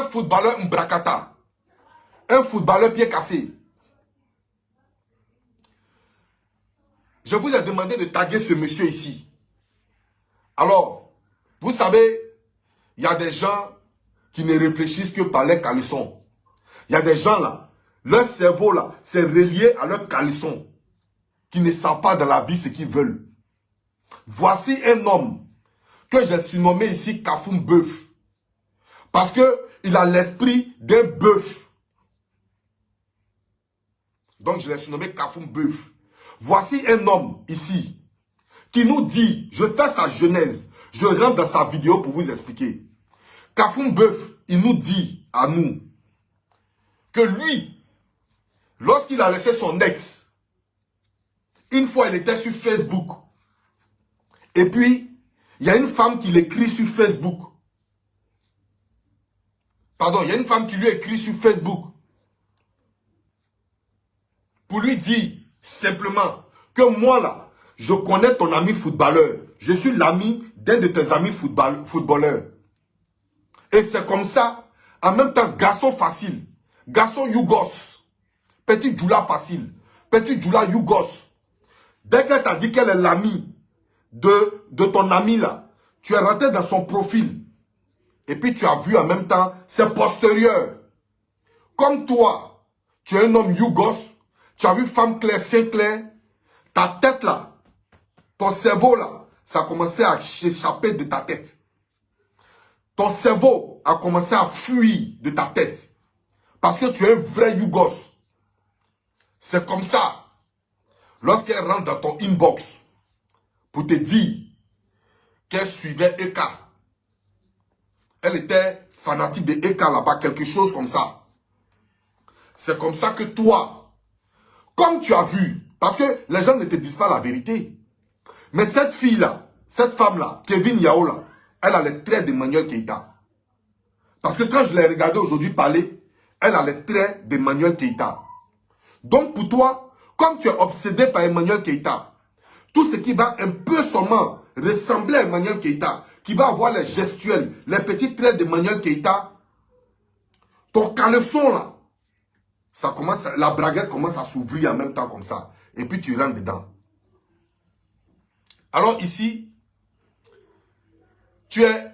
un footballeur Mbrakata, un footballeur pied cassé. Je vous ai demandé de taguer ce monsieur ici. Alors, vous savez, il y a des gens qui ne réfléchissent que par les caleçons. Il y a des gens là, leur cerveau là, c'est relié à leur caleçon, qui ne savent pas dans la vie ce qu'ils veulent. Voici un homme que j'ai surnommé ici Kafoum Bœuf. Parce qu'il a l'esprit d'un bœuf. Donc je l'ai surnommé Kafoum Bœuf. Voici un homme ici qui nous dit, je fais sa genèse, je rentre dans sa vidéo pour vous expliquer. Kafoum Bœuf, il nous dit à nous que lui, lorsqu'il a laissé son ex, une fois il était sur Facebook, et puis il y a une femme qui l'écrit sur Facebook. Pardon, il y a une femme qui lui écrit sur Facebook pour lui dire simplement que moi là, je connais ton ami footballeur. Je suis l'ami d'un de tes amis footballeurs. Et c'est comme ça, en même temps, garçon facile, garçon Yougos, petit Djoula facile, petit Djoula Yougos. Dès qu'elle t'a dit qu'elle est l'ami de ton ami là, tu es rentré dans son profil. Et puis tu as vu en même temps, c'est postérieur. Comme toi, tu es un homme Yougos, tu as vu femme claire, saint clair, ta tête là, ton cerveau là, ça a commencé à s'échapper de ta tête. Ton cerveau a commencé à fuir de ta tête. Parce que tu es un vrai Yougos. C'est comme ça. Lorsqu'elle rentre dans ton inbox pour te dire qu'elle suivait Eka. Elle était fanatique de Eka là-bas, quelque chose comme ça. C'est comme ça que toi, comme tu as vu, parce que les gens ne te disent pas la vérité. Mais cette fille-là, cette femme-là, Kevin Yao là, elle a les traits d'Emmanuel Keïta. Parce que quand je l'ai regardé aujourd'hui parler, elle a les traits d'Emmanuel Keïta. Donc pour toi, comme tu es obsédé par Emmanuel Keïta, tout ce qui va un peu seulement ressembler à Emmanuel Keïta, qui va avoir les gestuels, les petits traits d'Emmanuel Keïta, ton caleçon là, ça commence, la braguette commence à s'ouvrir en même temps comme ça. Et puis tu rentres dedans. Alors ici, tu es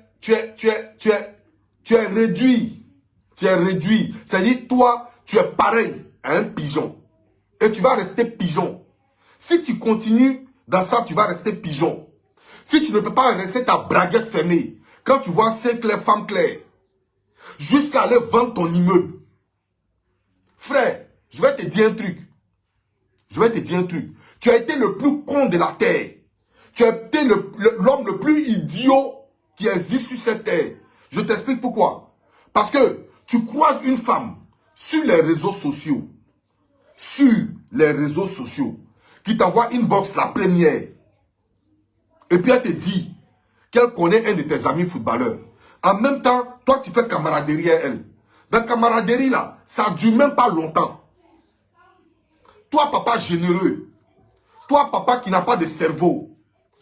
réduit. Tu es réduit. C'est-à-dire, toi, tu es pareil à un pigeon. Et tu vas rester pigeon. Si tu continues dans ça, tu vas rester pigeon. Si tu ne peux pas rester ta braguette fermée, quand tu vois ces clairs, femmes claires, jusqu'à aller vendre ton immeuble. Frère, je vais te dire un truc. Je vais te dire un truc. Tu as été le plus con de la terre. Tu as été l'homme le plus idiot qui existe sur cette terre. Je t'explique pourquoi. Parce que tu croises une femme sur les réseaux sociaux. Sur les réseaux sociaux. Qui t'envoie une box la première. Et puis elle te dit qu'elle connaît un de tes amis footballeurs. En même temps, toi tu fais camaraderie à elle. Dans camaraderie là, ça ne dure même pas longtemps. Toi papa généreux. Toi papa qui n'a pas de cerveau.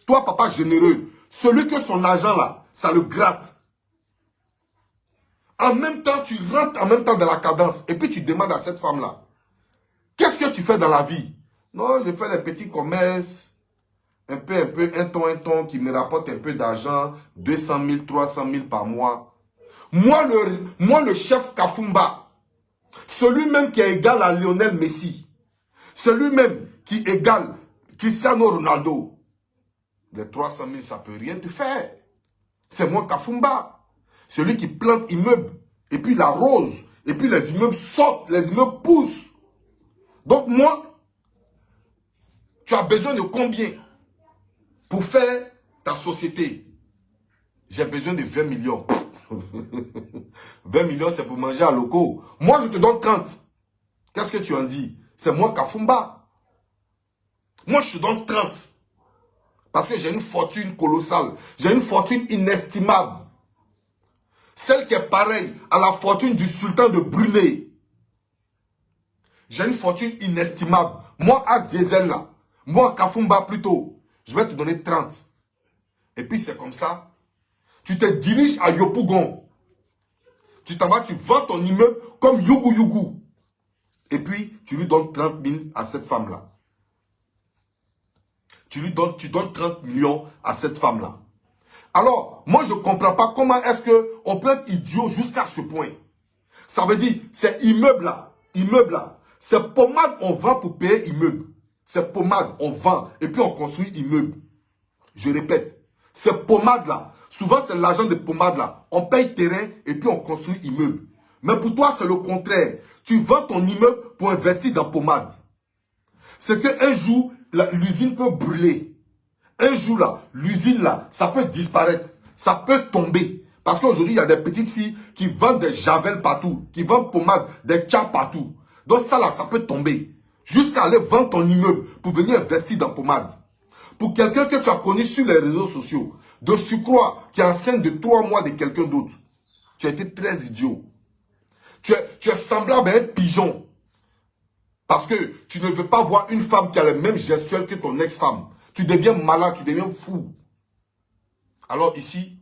Toi papa généreux. Celui que son argent là, ça le gratte. En même temps, tu rentres en même temps dans la cadence. Et puis tu demandes à cette femme là, qu'est-ce que tu fais dans la vie? Non, je fais les petits commerces. Un ton, qui me rapporte un peu d'argent, 200 000, 300 000 par mois. Moi, le chef Kafumba, celui-même qui est égal à Lionel Messi, celui-même qui égale Cristiano Ronaldo, les 300 000, ça ne peut rien te faire. C'est moi Kafumba, celui qui plante immeubles, et puis la rose, et puis les immeubles sortent, les immeubles poussent. Donc moi, tu as besoin de combien? Pour faire ta société, j'ai besoin de 20 millions. 20 millions, c'est pour manger à loco. Moi, je te donne 30. Qu'est-ce que tu en dis? C'est moi Kafumba. Moi, je te donne 30. Parce que j'ai une fortune colossale. J'ai une fortune inestimable. Celle qui est pareille à la fortune du sultan de Brunei. J'ai une fortune inestimable. Moi, As Diesel là. Moi, Kafumba plutôt. Je vais te donner 30. Et puis c'est comme ça. Tu te diriges à Yopougon. Tu t'en vas, tu vends ton immeuble comme Yougou Yougou. Et puis, tu lui donnes 30 000 à cette femme-là. Tu donnes 30 millions à cette femme-là. Alors, moi, je ne comprends pas comment est-ce qu'on peut être idiot jusqu'à ce point. Ça veut dire, c'est immeuble-là, c'est pommade, on vend pour payer immeuble. C'est pommade, on vend et puis on construit immeuble. Je répète, c'est pommade-là. Souvent, c'est l'argent de pommade-là. On paye terrain et puis on construit immeuble. Mais pour toi, c'est le contraire. Tu vends ton immeuble pour investir dans pommade. C'est qu'un jour, l'usine peut brûler. Un jour, là, l'usine, là, ça peut disparaître. Ça peut tomber. Parce qu'aujourd'hui, il y a des petites filles qui vendent des javel partout, qui vendent pommade, des tchas partout. Donc ça, là, ça peut tomber. Jusqu'à aller vendre ton immeuble pour venir investir dans pommade. Pour quelqu'un que tu as connu sur les réseaux sociaux, de surcroît, qui est enceinte de 3 mois de quelqu'un d'autre, tu as été très idiot. Tu es semblable à un pigeon. Parce que tu ne veux pas voir une femme qui a le même gestuelle que ton ex-femme. Tu deviens malade, tu deviens fou. Alors ici,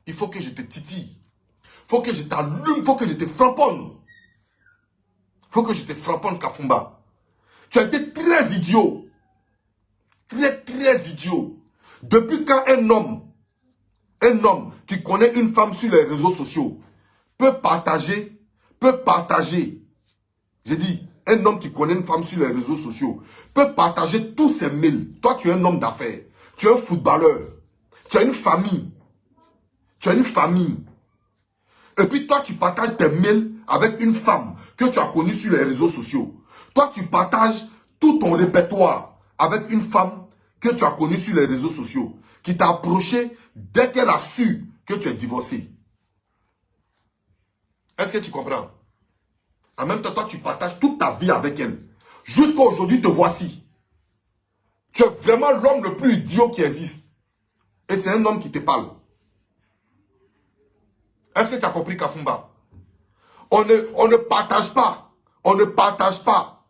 il faut que je te titille. Il faut que je t'allume, il faut que je te frapponne. Il faut que je te frapponne, Kafumba. Tu as été très idiot. Très, très idiot. Depuis quand un homme qui connaît une femme sur les réseaux sociaux peut partager, j'ai dit, un homme qui connaît une femme sur les réseaux sociaux peut partager tous ses mails. Toi, tu es un homme d'affaires. Tu es un footballeur. Tu as une famille. Et puis toi, tu partages tes mails avec une femme que tu as connue sur les réseaux sociaux. Toi, tu partages tout ton répertoire avec une femme que tu as connue sur les réseaux sociaux, qui t'a approché dès qu'elle a su que tu es divorcé. Est-ce que tu comprends? En même temps, toi, tu partages toute ta vie avec elle. Jusqu'à aujourd'hui, te voici. Tu es vraiment l'homme le plus idiot qui existe. Et c'est un homme qui te parle. Est-ce que tu as compris, Kafumba? On ne partage pas. On ne partage pas.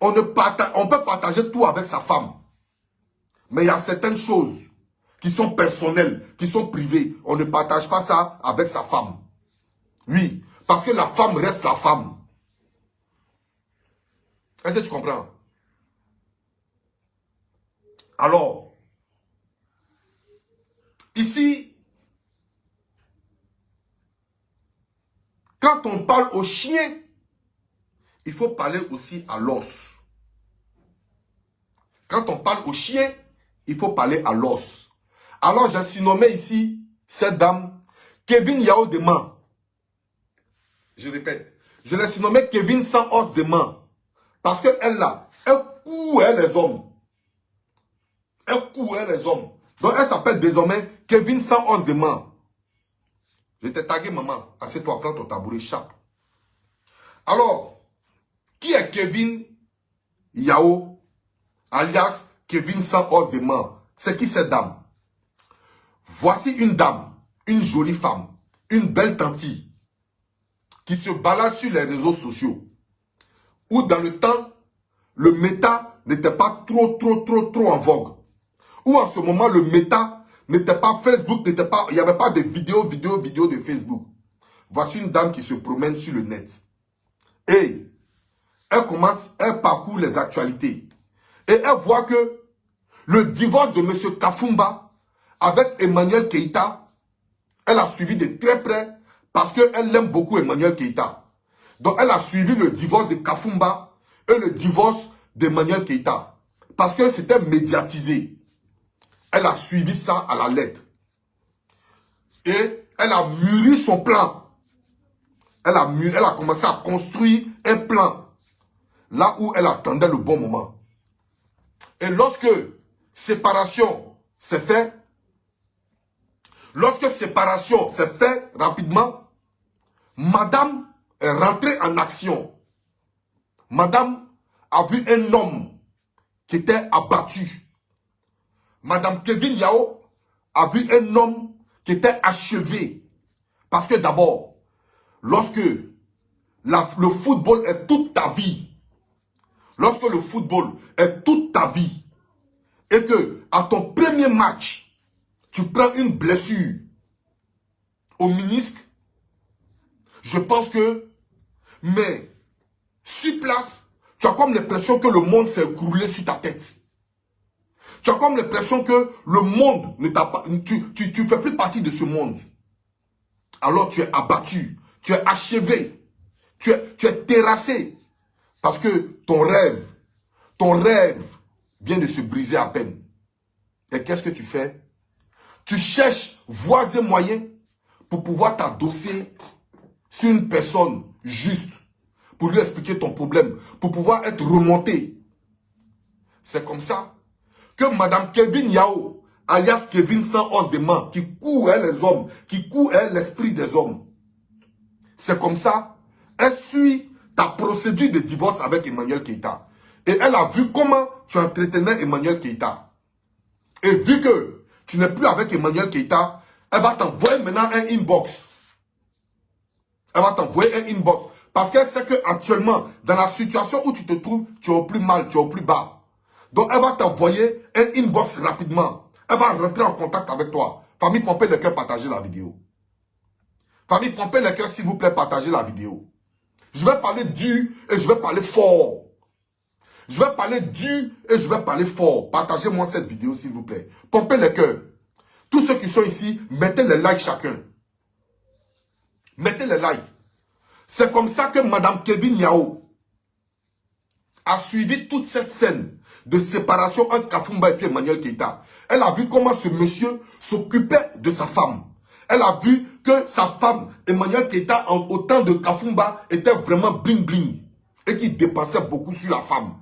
On peut partager tout avec sa femme. Mais il y a certaines choses qui sont personnelles, qui sont privées. On ne partage pas ça avec sa femme. Oui, parce que la femme reste la femme. Est-ce que tu comprends? Alors, ici, quand on parle au chien, il faut parler aussi à l'os. Quand on parle au chien, il faut parler à l'os. Alors, j'ai surnommé ici cette dame Kevin Yao de main. Je répète, je l'ai surnommé Kevin sans os de main. Parce qu'elle là, elle couait les hommes. Elle couait les hommes. Donc, elle s'appelle désormais Kevin sans os de main. Je t'ai tagué, maman. Assieds-toi, prends ton tabouret, chape. Alors, qui est Kevin Yao, alias Kevin sans os de main? C'est qui cette dame? Voici une dame, une jolie femme, une belle tantille, qui se balade sur les réseaux sociaux, où dans le temps, le méta n'était pas trop en vogue. Où en ce moment, le méta n'était pas Facebook, il n'y avait pas de vidéos de Facebook. Voici une dame qui se promène sur le net. Et elle parcourt les actualités. Et elle voit que le divorce de M. Kafumba avec Emmanuel Keïta, elle a suivi de très près parce qu'elle aime beaucoup Emmanuel Keïta. Donc elle a suivi le divorce de Kafumba et le divorce d'Emmanuel Keïta. Parce que c'était médiatisé. Elle a suivi ça à la lettre. Et elle a mûri son plan. Elle a commencé à construire un plan. Là où elle attendait le bon moment. Et lorsque séparation s'est fait, rapidement, madame est rentrée en action. Madame a vu un homme qui était abattu. Madame Kevin Yao a vu un homme qui était achevé. Parce que d'abord, lorsque le football est toute ta vie, lorsque le football est toute ta vie, et que à ton premier match, tu prends une blessure au ménisque, je pense que, mais, sur place, tu as comme l'impression que le monde s'est écroulé sur ta tête. Tu as comme l'impression que le monde ne t'a pas, tu fais plus partie de ce monde. Alors tu es abattu, tu es achevé, tu es terrassé. Parce que ton rêve vient de se briser à peine. Et qu'est-ce que tu fais? Tu cherches voies et moyens pour pouvoir t'adosser sur une personne juste, pour lui expliquer ton problème, pour pouvoir être remonté. C'est comme ça que Madame Kevin Yao, alias Kevin sans os de main, qui court les hommes, qui court l'esprit des hommes. C'est comme ça, elle suit ta procédure de divorce avec Emmanuel Keïta. Et elle a vu comment tu entretenais Emmanuel Keïta. Et vu que tu n'es plus avec Emmanuel Keïta, elle va t'envoyer maintenant un inbox. Elle va t'envoyer un inbox. Parce qu'elle sait qu'actuellement, dans la situation où tu te trouves, tu es au plus mal, tu es au plus bas. Donc, elle va t'envoyer un inbox rapidement. Elle va rentrer en contact avec toi. Famille Pompée le cœur, partagez la vidéo. Famille Pompée le cœur, s'il vous plaît, partagez la vidéo. Je vais parler dur et je vais parler fort. Je vais parler dur et je vais parler fort. Partagez-moi cette vidéo, s'il vous plaît. Pompez le cœur. Tous ceux qui sont ici, mettez les likes chacun. Mettez les likes. C'est comme ça que Madame Kevin Yao a suivi toute cette scène de séparation entre Kafumba et puis Emmanuel Keïta. Elle a vu comment ce monsieur s'occupait de sa femme. Elle a vu que sa femme, Emmanuel Keïta, au temps de Kafumba, était vraiment bling bling. Et qu'il dépensait beaucoup sur la femme.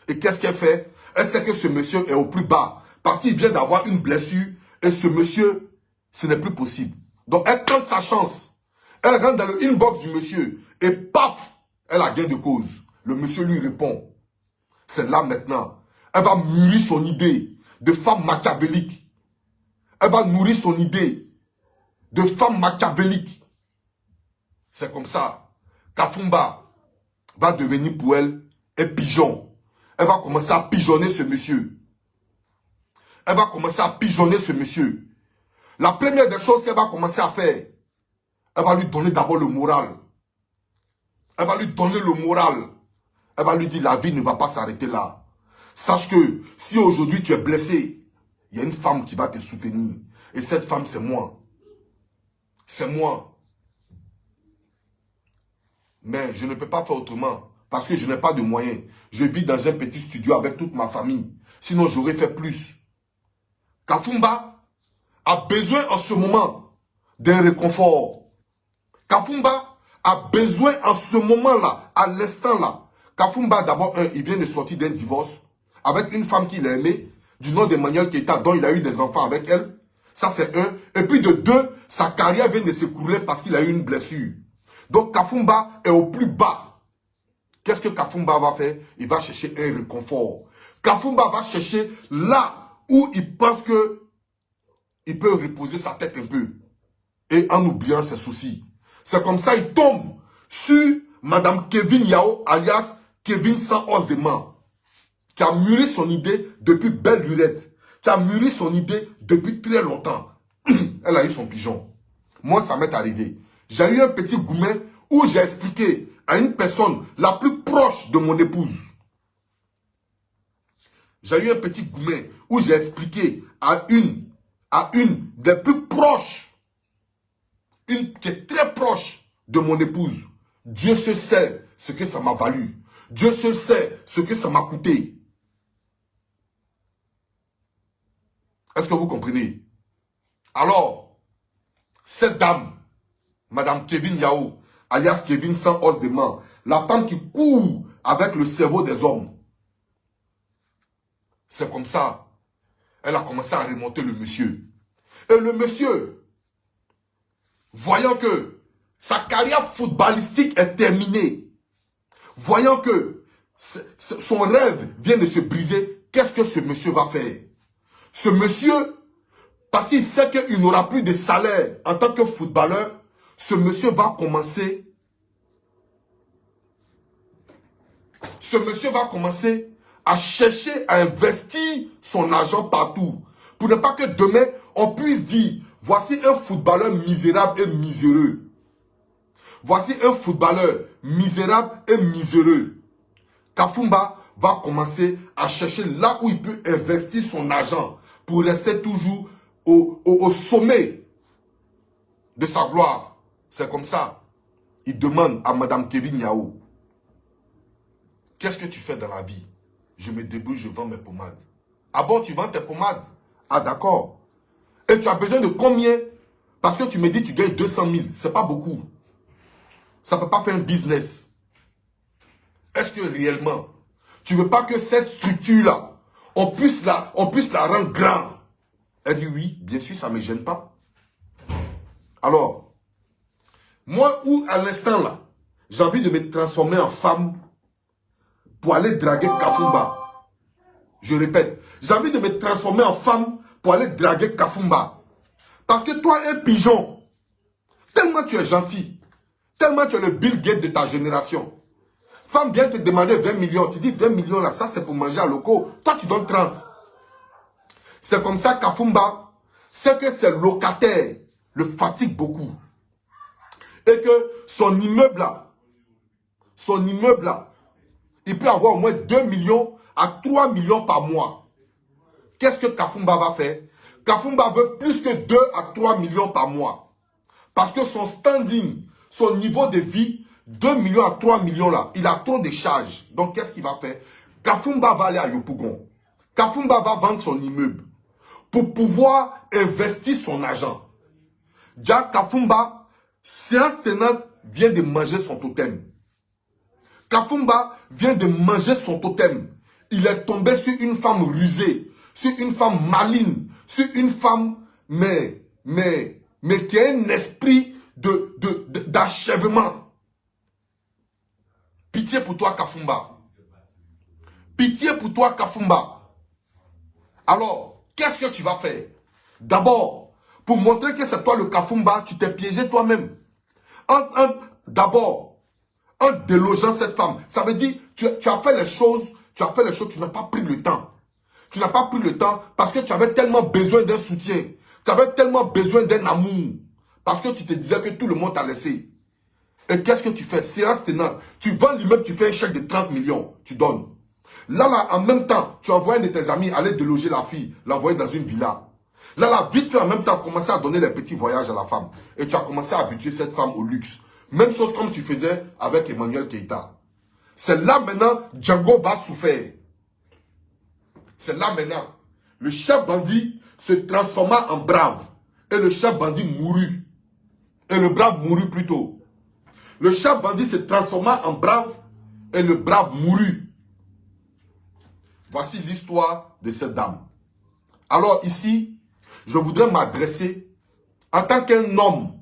Et qu'est-ce qu'elle fait? Elle sait que ce monsieur est au plus bas. Parce qu'il vient d'avoir une blessure. Et ce monsieur, ce n'est plus possible. Donc elle tente sa chance. Elle rentre dans le inbox du monsieur. Et paf, elle a gain de cause. Le monsieur lui répond. C'est là maintenant. Elle va mûrir son idée de femme machiavélique. Elle va nourrir son idée de femme machiavélique. C'est comme ça. Kafumba va devenir pour elle un pigeon. Elle va commencer à pigeonner ce monsieur. Elle va commencer à pigeonner ce monsieur. La première des choses qu'elle va commencer à faire, elle va lui donner d'abord le moral. Elle va lui donner le moral. Elle va lui dire, la vie ne va pas s'arrêter là. Sache que si aujourd'hui tu es blessé, il y a une femme qui va te soutenir. Et cette femme, c'est moi. C'est moi. Mais je ne peux pas faire autrement. Parce que je n'ai pas de moyens. Je vis dans un petit studio avec toute ma famille. Sinon, j'aurais fait plus. Kafumba a besoin en ce moment d'un réconfort. Kafumba a besoin en ce moment-là, à l'instant-là. Kafumba, d'abord, il vient de sortir d'un divorce avec une femme qu'il a aimée, du nom d'Emmanuel Keïta, dont il a eu des enfants avec elle. Ça, c'est un. Et puis de deux, sa carrière vient de s'écrouler parce qu'il a eu une blessure. Donc, Kafumba est au plus bas. Qu'est-ce que Kafumba va faire? Il va chercher un réconfort. Kafumba va chercher là où il pense que il peut reposer sa tête un peu. Et en oubliant ses soucis. C'est comme ça qu'il tombe sur Madame Kevin Yao, alias Kevin sans os de main, qui a mûri son idée depuis belle lurette, qui a mûri son idée depuis très longtemps. Elle a eu son pigeon. Moi, ça m'est arrivé. J'ai eu un petit gourmet où j'ai expliqué à une personne la plus proche de mon épouse. J'ai eu un petit gourmet où j'ai expliqué à une des plus proches, une qui est très proche de mon épouse. Dieu seul sait ce que ça m'a valu. Dieu seul sait ce que ça m'a coûté. Est-ce que vous comprenez? Alors, cette dame, Madame Kevin Yao, alias Kevin sans os de main, la femme qui court avec le cerveau des hommes. C'est comme ça. Elle a commencé à remonter le monsieur. Et le monsieur, voyant que sa carrière footballistique est terminée, voyant que son rêve vient de se briser, qu'est-ce que ce monsieur va faire? Ce monsieur, parce qu'il sait qu'il n'aura plus de salaire en tant que footballeur, ce monsieur va commencer à chercher à investir son argent partout. Pour ne pas que demain, on puisse dire, voici un footballeur misérable et miséreux. Voici un footballeur misérable et miséreux. Kafumba va commencer à chercher là où il peut investir son argent pour rester toujours au sommet de sa gloire. C'est comme ça. Il demande à Madame Kevin Yao, qu'est-ce que tu fais dans la vie? Je me débrouille, je vends mes pommades. Ah bon, tu vends tes pommades? Ah d'accord. Et tu as besoin de combien? Parce que tu me dis tu gagnes 200 000. C'est pas beaucoup. Ça ne peut pas faire un business. Est-ce que réellement, tu ne veux pas que cette structure-là, on puisse la rendre grande? Elle dit oui, bien sûr, ça ne me gêne pas. Alors, moi, où à l'instant là, j'ai envie de me transformer en femme pour aller draguer Kafumba. Je répète, j'ai envie de me transformer en femme pour aller draguer Kafumba. Parce que toi, un pigeon, tellement tu es gentil, tellement tu es le Bill Gates de ta génération. Femme vient te demander 20 millions. Tu dis 20 millions là, ça c'est pour manger à locaux. Toi tu donnes 30. C'est comme ça Kafumba, c'est que ses locataires le fatiguent beaucoup. Et que son immeuble là, il peut avoir au moins 2 millions à 3 millions par mois. Qu'est-ce que Kafumba va faire? Kafumba veut plus que 2 à 3 millions par mois. Parce que son standing, son niveau de vie, 2 millions à 3 millions là, il a trop de charges. Donc qu'est-ce qu'il va faire? Kafumba va aller à Yopougon. Kafumba va vendre son immeuble pour pouvoir investir son argent. Déjà Kafumba, séance tenante, vient de manger son totem. Kafumba vient de manger son totem. Il est tombé sur une femme rusée, sur une femme maligne, sur une femme, mais qui a un esprit d'achèvement. Pitié pour toi, Kafumba. Pitié pour toi, Kafumba. Alors, qu'est-ce que tu vas faire? D'abord, pour montrer que c'est toi le Kafumba, tu t'es piégé toi-même. D'abord, en délogeant cette femme, ça veut dire tu as fait les choses, tu n'as pas pris le temps. Tu n'as pas pris le temps parce que tu avais tellement besoin d'un soutien. Tu avais tellement besoin d'un amour. Parce que tu te disais que tout le monde t'a laissé. Et qu'est-ce que tu fais? Séance tenante. Tu vends l'immeuble, tu fais un chèque de 30 millions. Tu donnes. Là, en même temps, tu envoies un de tes amis aller déloger la fille, l'envoyer dans une villa. Là, vite fait, en même temps, commencer à donner les petits voyages à la femme. Et tu as commencé à habituer cette femme au luxe. Même chose comme tu faisais avec Emmanuel Keïta. C'est là maintenant, Django va souffrir. C'est là maintenant. Le chef bandit se transforma en brave. Et le chef bandit mourut. Et le brave mourut plutôt. Le chef bandit se transforma en brave. Et le brave mourut. Voici l'histoire de cette dame. Alors ici, je voudrais m'adresser en tant qu'un homme.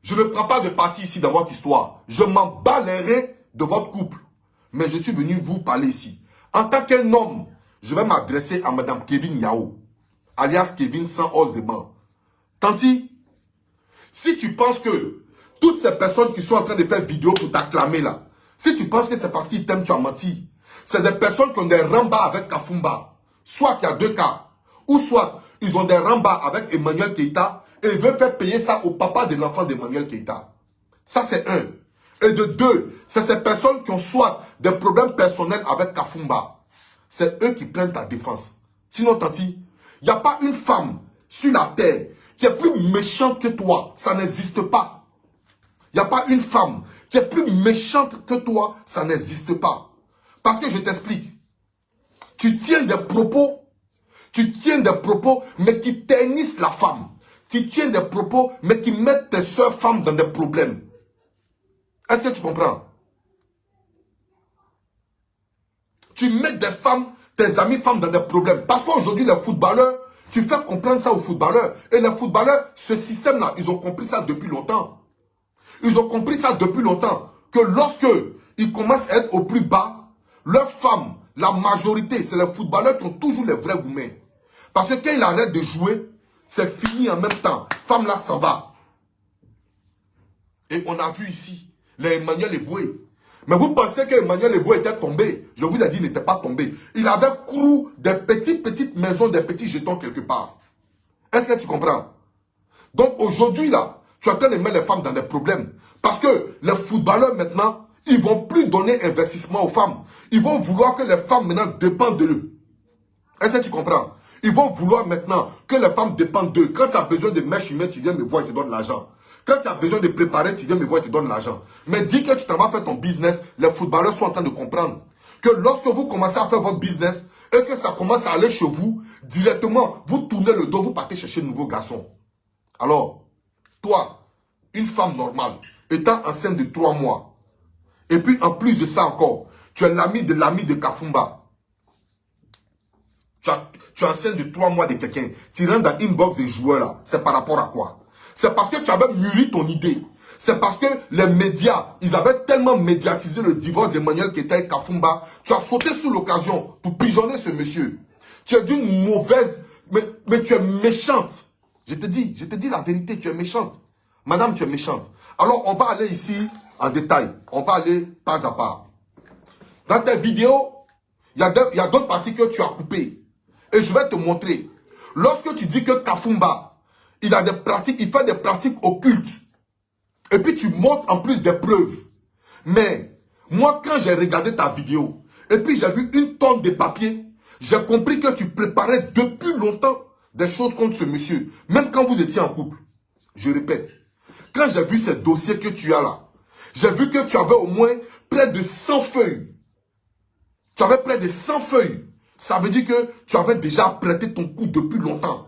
Je ne prends pas de parti ici dans votre histoire. Je m'en bats les reins de votre couple. Mais je suis venu vous parler ici. En tant qu'un homme, je vais m'adresser à Madame Kevin Yao, alias Kevin sans os de banc. Tanti, si tu penses que toutes ces personnes qui sont en train de faire vidéo pour t'acclamer là, si tu penses que c'est parce qu'ils t'aiment, tu as menti. C'est des personnes qui ont des rambas avec Kafumba. Soit il y a deux cas. Ou soit ils ont des rambas avec Emmanuel Keïta et ils veulent faire payer ça au papa de l'enfant d'Emmanuel Keïta. Ça c'est un. Et de deux, c'est ces personnes qui ont soit des problèmes personnels avec Kafumba. C'est eux qui prennent ta défense. Sinon, Tanti, il n'y a pas une femme sur la terre qui est plus méchante que toi. Ça n'existe pas. Il n'y a pas une femme qui est plus méchante que toi. Ça n'existe pas. Parce que je t'explique. Tu tiens des propos, mais qui ternissent la femme. Tu tiens des propos, mais qui mettent tes soeurs femmes dans des problèmes. Est-ce que tu comprends? Tu mets des femmes, tes amies femmes dans des problèmes. Parce qu'aujourd'hui, les footballeurs, tu fais comprendre ça aux footballeurs. Et les footballeurs, ce système-là, ils ont compris ça depuis longtemps. Ils ont compris ça depuis longtemps. Que lorsque ils commencent à être au plus bas, leurs femmes, la majorité, c'est les footballeurs qui ont toujours les vrais women. Parce que quand ils arrêtent de jouer, c'est fini en même temps. Femme là, ça va. Et on a vu ici, les Emmanuel Eboué. Mais vous pensez que Emmanuel Eboué était tombé? Je vous ai dit, il n'était pas tombé. Il avait couru des petites maisons, des petits jetons quelque part. Est-ce que tu comprends? Donc aujourd'hui là, Tu es en train de mettre les femmes dans des problèmes. Parce que les footballeurs maintenant, ils ne vont plus donner investissement aux femmes. Ils vont vouloir que les femmes maintenant dépendent de eux. Est-ce que tu comprends? Ils vont vouloir maintenant que les femmes dépendent d'eux. Quand tu as besoin de mèches humaines, tu viens me voir et te donne l'argent. Quand tu as besoin de préparer, tu viens me voir et te donne l'argent. Mais dis que tu t'en vas faire ton business, les footballeurs sont en train de comprendre que lorsque vous commencez à faire votre business et que ça commence à aller chez vous, directement, vous tournez le dos, vous partez chercher de nouveaux garçons. Alors, toi, une femme normale, étant enceinte de 3 mois, et puis en plus de ça encore, tu es l'ami de Kafumba. Tu es enceinte de 3 mois de quelqu'un. Tu rentres dans l'inbox des joueurs là. C'est par rapport à quoi? C'est parce que tu avais mûri ton idée. C'est parce que les médias, ils avaient tellement médiatisé le divorce d'Emmanuel Keita et Kafumba. Tu as sauté sous l'occasion pour pigeonner ce monsieur. Tu es d'une mauvaise... Mais tu es méchante. Je te dis la vérité, tu es méchante. Madame, tu es méchante. Alors, on va aller ici en détail. On va aller pas à pas. Dans tes vidéos, il y a d'autres parties que tu as coupées. Et je vais te montrer. Lorsque tu dis que Kafumba, il a des pratiques, il fait des pratiques occultes. Et puis tu montres en plus des preuves. Mais moi, quand j'ai regardé ta vidéo, et puis j'ai vu une tonne de papier, j'ai compris que tu préparais depuis longtemps des choses contre ce monsieur. Même quand vous étiez en couple. Je répète. Quand j'ai vu ces dossiers que tu as là, j'ai vu que tu avais au moins près de 100 feuilles. Tu avais près de 100 feuilles. Ça veut dire que tu avais déjà prêté ton coup depuis longtemps.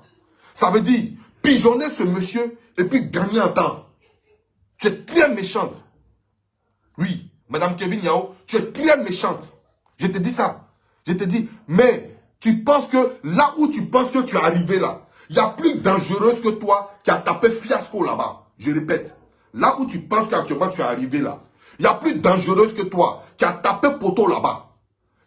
Ça veut dire pigeonner ce monsieur et puis gagner un temps. Tu es très méchante. Oui, Madame Kevin Yao, tu es très méchante. Je te dis ça. Je te dis, mais tu penses que là où tu penses que tu es arrivé là, il y a plus dangereuse que toi qui a tapé fiasco là-bas. Je répète, là où tu penses qu'actuellement tu es arrivé là, il y a plus dangereuse que toi qui a tapé poteau là-bas,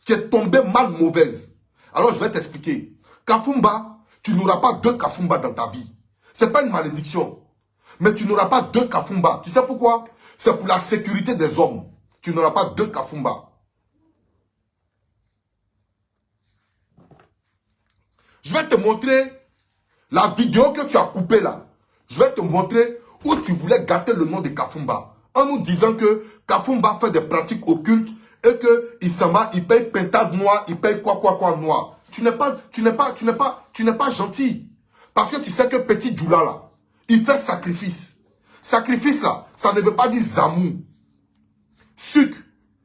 qui est tombée mal mauvaise. Alors je vais t'expliquer. Kafumba, tu n'auras pas 2 Kafumba dans ta vie. Ce n'est pas une malédiction. Mais tu n'auras pas 2 Kafumba. Tu sais pourquoi? C'est pour la sécurité des hommes. Tu n'auras pas 2 Kafumba. Je vais te montrer la vidéo que tu as coupée là. Je vais te montrer où tu voulais gâter le nom de Kafumba. En nous disant que Kafumba fait des pratiques occultes et qu'il s'en va, il paye pintade noire, il paye quoi noir. Tu n'es pas gentil. Parce que tu sais que petit Djoula là, il fait sacrifice. Sacrifice là, ça ne veut pas dire zamou. Sucre,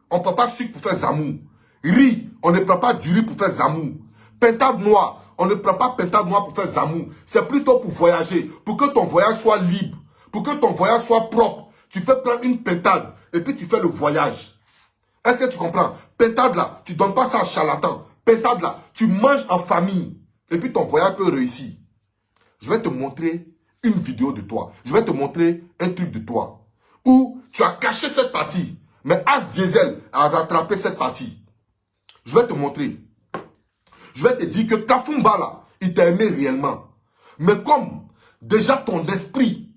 on ne prend pas sucre pour faire zamou. Riz, on ne prend pas du riz pour faire zamou. Pintade noire, on ne prend pas pintade noire pour faire zamou. C'est plutôt pour voyager, pour que ton voyage soit libre, pour que ton voyage soit propre. Tu peux prendre une pintade et puis tu fais le voyage. Est-ce que tu comprends? Pintade là, tu ne donnes pas ça à charlatan. Pintade là, tu manges en famille et puis ton voyage peut réussir. Je vais te montrer une vidéo de toi. Je vais te montrer un truc de toi. Où tu as caché cette partie. Mais As Diesel a rattrapé cette partie. Je vais te montrer. Je vais te dire que Kafumba là, il t'a aimé réellement. Mais comme déjà ton esprit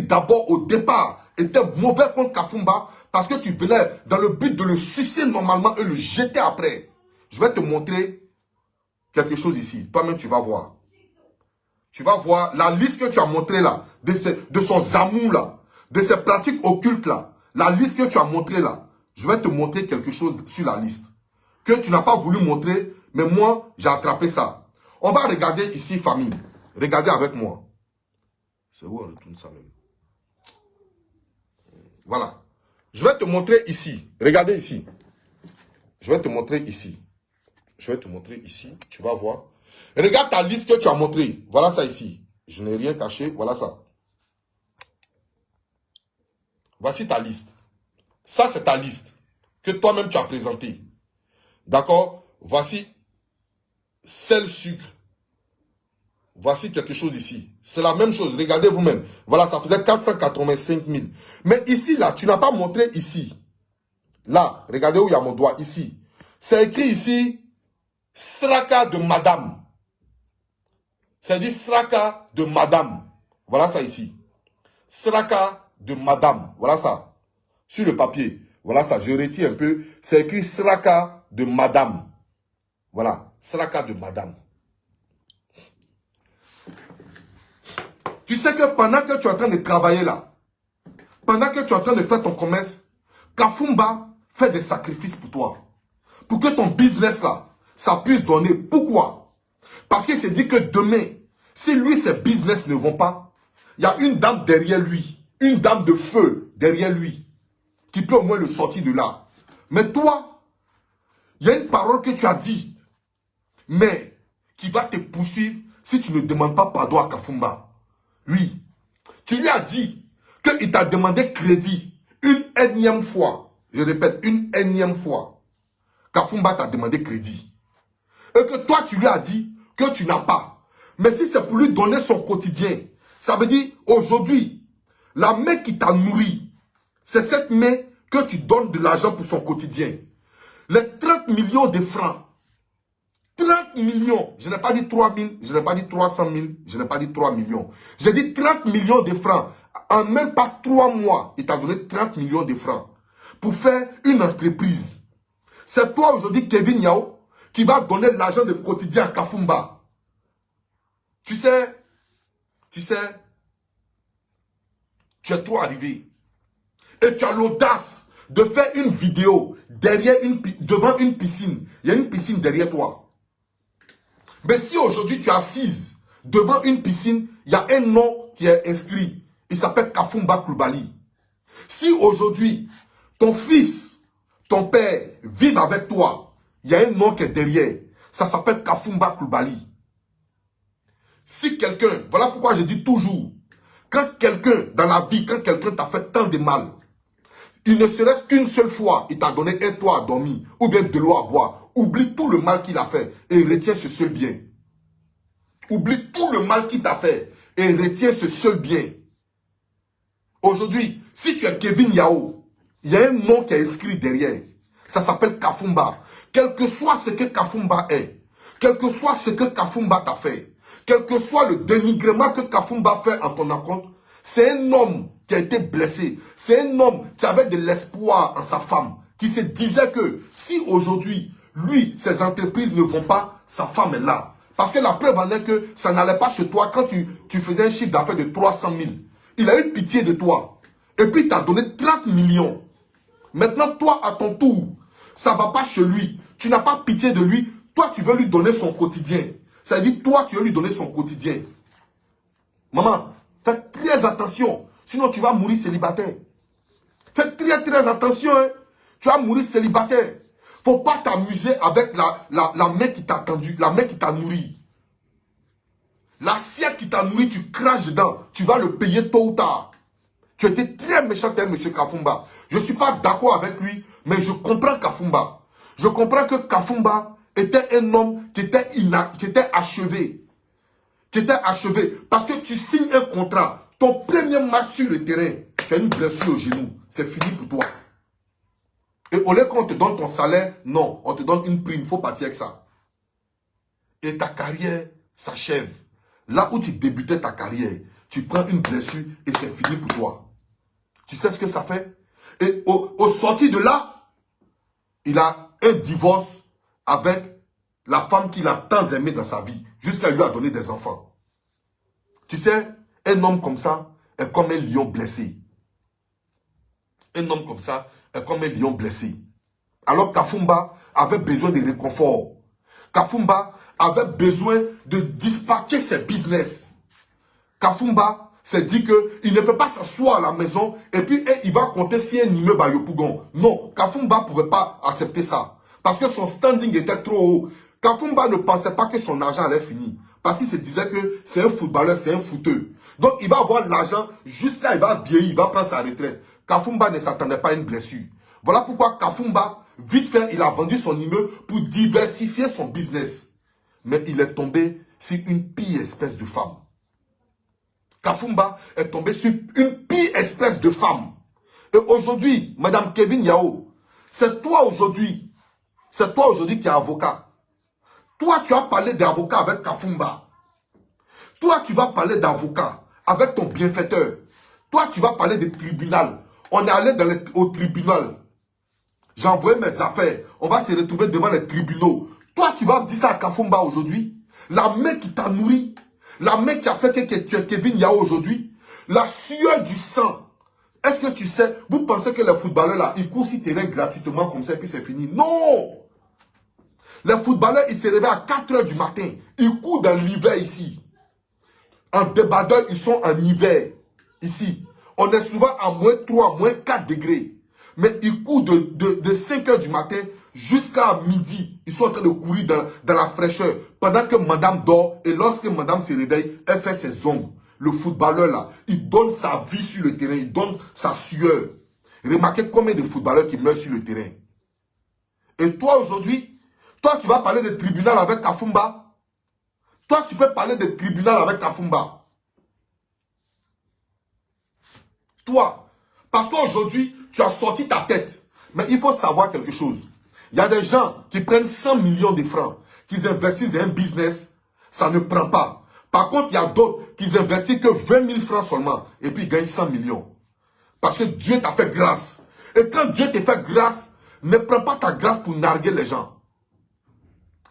d'abord au départ était mauvais contre Kafumba, parce que tu venais dans le but de le sucer normalement et le jeter après. Je vais te montrer quelque chose ici. Toi-même, tu vas voir. Tu vas voir la liste que tu as montrée là, de son zamou là, de ses pratiques occultes là, la liste que tu as montrée là. Je vais te montrer quelque chose sur la liste que tu n'as pas voulu montrer, mais moi, j'ai attrapé ça. On va regarder ici, famille. Regardez avec moi. C'est où on retourne ça même? Voilà. Je vais te montrer ici. Regardez ici. Je vais te montrer ici. Je vais te montrer ici. Tu vas voir. Regarde ta liste que tu as montrée. Voilà ça ici. Je n'ai rien caché. Voilà ça. Voici ta liste. Ça, c'est ta liste que toi-même tu as présentée. D'accord? Voici sel, sucre. Voici quelque chose ici. C'est la même chose. Regardez vous-même. Voilà, ça faisait 485 000. Mais ici, là, tu n'as pas montré ici. Là, regardez où il y a mon doigt. Ici. C'est écrit ici, Straka de madame. C'est dit Straka de madame. Voilà ça ici. Straka de madame. Voilà ça. Sur le papier. Voilà ça. Je retire un peu. C'est écrit Straka de madame. Voilà. Straka de madame. Tu sais que pendant que tu es en train de travailler là, pendant que tu es en train de faire ton commerce, Kafumba fait des sacrifices pour toi. Pour que ton business là, ça puisse donner. Pourquoi? Parce qu'il s'est dit que demain, si lui, ses business ne vont pas, il y a une dame derrière lui, une dame de feu derrière lui, qui peut au moins le sortir de là. Mais toi, il y a une parole que tu as dite, mais qui va te poursuivre si tu ne demandes pas pardon à Kafumba. Oui, tu lui as dit qu'il t'a demandé crédit une énième fois. Je répète, une énième fois. Kafumba t'a demandé crédit. Et que toi, tu lui as dit que tu n'as pas. Mais si c'est pour lui donner son quotidien, ça veut dire aujourd'hui, la main qui t'a nourri, c'est cette main que tu donnes de l'argent pour son quotidien. Les 30 millions de francs, 30 millions, je n'ai pas dit 3 000, je n'ai pas dit 300 000, je n'ai pas dit 3 millions. J'ai dit 30 millions de francs. En même pas 3 mois, il t'a donné 30 millions de francs pour faire une entreprise. C'est toi aujourd'hui, Kevin Yao, qui va donner l'argent de quotidien à Kafumba. Tu sais, tu es trop arrivé. Et tu as l'audace de faire une vidéo devant une piscine. Il y a une piscine derrière toi. Mais si aujourd'hui tu es assise devant une piscine, il y a un nom qui est inscrit. Il s'appelle Kafumba Koulibaly. Si aujourd'hui ton fils, ton père vivent avec toi, il y a un nom qui est derrière. Ça s'appelle Kafumba Koulibaly. Si quelqu'un, voilà pourquoi je dis toujours, quand quelqu'un dans la vie, quand quelqu'un t'a fait tant de mal, il ne serait-ce qu'une seule fois, il t'a donné un toit à dormir, ou bien de l'eau à boire. Oublie tout le mal qu'il a fait et retiens ce seul bien. Oublie tout le mal qu'il t'a fait et retiens ce seul bien. Aujourd'hui, si tu es Kevin Yao, il y a un nom qui est inscrit derrière. Ça s'appelle Kafumba. Quel que soit ce que Kafumba est, quel que soit ce que Kafumba t'a fait, quel que soit le dénigrement que Kafumba fait en ton compte, c'est un homme qui a été blessé. C'est un homme qui avait de l'espoir en sa femme, qui se disait que si aujourd'hui, lui, ses entreprises ne vont pas, sa femme est là. Parce que la preuve en est que ça n'allait pas chez toi quand tu faisais un chiffre d'affaires de 300 000. Il a eu pitié de toi. Et puis il t'a donné 30 millions. Maintenant, toi, à ton tour, ça ne va pas chez lui. Tu n'as pas pitié de lui. Toi, tu veux lui donner son quotidien. Ça veut dire, toi, tu veux lui donner son quotidien. Maman, fais très attention. Sinon, tu vas mourir célibataire. Fais très, très attention. Hein. Tu vas mourir célibataire. Il ne faut pas t'amuser avec la main qui t'a tendu, la main qui t'a nourri. L'assiette qui t'a nourri, tu craches dedans. Tu vas le payer tôt ou tard. Tu étais très méchant, M. Kafumba. Je ne suis pas d'accord avec lui, mais je comprends Kafumba. Je comprends que Kafumba était un homme qui était achevé. Qui était achevé. Parce que tu signes un contrat. Ton premier match sur le terrain, tu as une blessure au genou. C'est fini pour toi. Et au lieu qu'on te donne ton salaire, non, on te donne une prime. Il faut partir avec ça. Et ta carrière s'achève. Là où tu débutais ta carrière, tu prends une blessure et c'est fini pour toi. Tu sais ce que ça fait? Et au sorti de là, il a un divorce avec la femme qu'il a tant aimée dans sa vie, jusqu'à lui a donné des enfants. Tu sais, un homme comme ça est comme un lion blessé. Un homme comme ça est comme un lion blessé. Alors Kafumba avait besoin de réconfort. Kafumba avait besoin de dispatcher ses business. Kafumba s'est dit qu'il ne peut pas s'asseoir à la maison et puis il va compter si un immeuble à Yopougon. Non, Kafumba ne pouvait pas accepter ça. Parce que son standing était trop haut. Kafumba ne pensait pas que son argent allait finir. Parce qu'il se disait que c'est un footballeur, c'est un footeux. Donc il va avoir l'argent jusqu'à il va vieillir, il va prendre sa retraite. Kafumba ne s'attendait pas à une blessure. Voilà pourquoi Kafumba, vite fait, il a vendu son immeuble pour diversifier son business. Mais il est tombé sur une pire espèce de femme. Kafumba est tombé sur une pire espèce de femme. Et aujourd'hui, Madame Kevin Yao, c'est toi aujourd'hui qui es avocat. Toi, tu as parlé d'avocat avec Kafumba. Toi, tu vas parler d'avocat avec ton bienfaiteur. Toi, tu vas parler de tribunal. On est allé au tribunal. J'ai envoyé mes affaires. On va se retrouver devant les tribunaux. Toi, tu vas dire ça à Kafumba aujourd'hui. La main qui t'a nourri, La main qui a fait que tu es Kevin Yao aujourd'hui, la sueur du sang. Est-ce que tu sais, vous pensez que les footballeurs là, ils courent sur terrain gratuitement comme ça et puis c'est fini? Non! Les footballeurs, ils se réveillent à 4 h du matin. Ils courent dans l'hiver ici. En débardeur, ils sont en hiver. Ici. On est souvent à moins 3, moins 4 degrés. Mais ils courent de 5 h du matin jusqu'à midi. Ils sont en train de courir dans la fraîcheur. Pendant que madame dort. Et lorsque madame se réveille, elle fait ses ombres. Le footballeur là, il donne sa vie sur le terrain. Il donne sa sueur. Remarquez combien de footballeurs qui meurent sur le terrain. Et toi aujourd'hui, toi tu vas parler de tribunal avec Kafumba. Toi tu peux parler de tribunal avec Kafumba. Toi. Parce qu'aujourd'hui, tu as sorti ta tête. Mais il faut savoir quelque chose. Il y a des gens qui prennent 100 millions de francs, qui investissent dans un business, ça ne prend pas. Par contre, il y a d'autres qui investissent que 20 000 francs seulement, et puis ils gagnent 100 millions. Parce que Dieu t'a fait grâce. Et quand Dieu t'a fait grâce, ne prends pas ta grâce pour narguer les gens.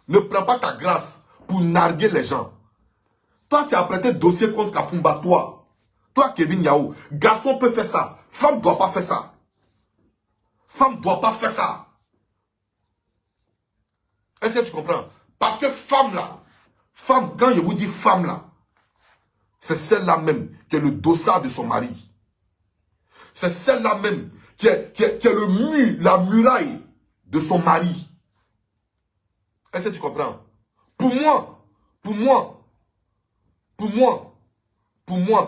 Ne prends pas ta grâce pour narguer les gens. Toi, tu as prêté dossier contre Kafumba, toi. Toi, Kevin Yao, garçon peut faire ça. Femme ne doit pas faire ça. Femme ne doit pas faire ça. Est-ce que tu comprends? Parce que femme là, femme, quand je vous dis femme là, c'est celle-là même qui est le dossard de son mari. C'est celle-là même qui est le mur, la muraille de son mari. Est-ce que tu comprends? Pour moi,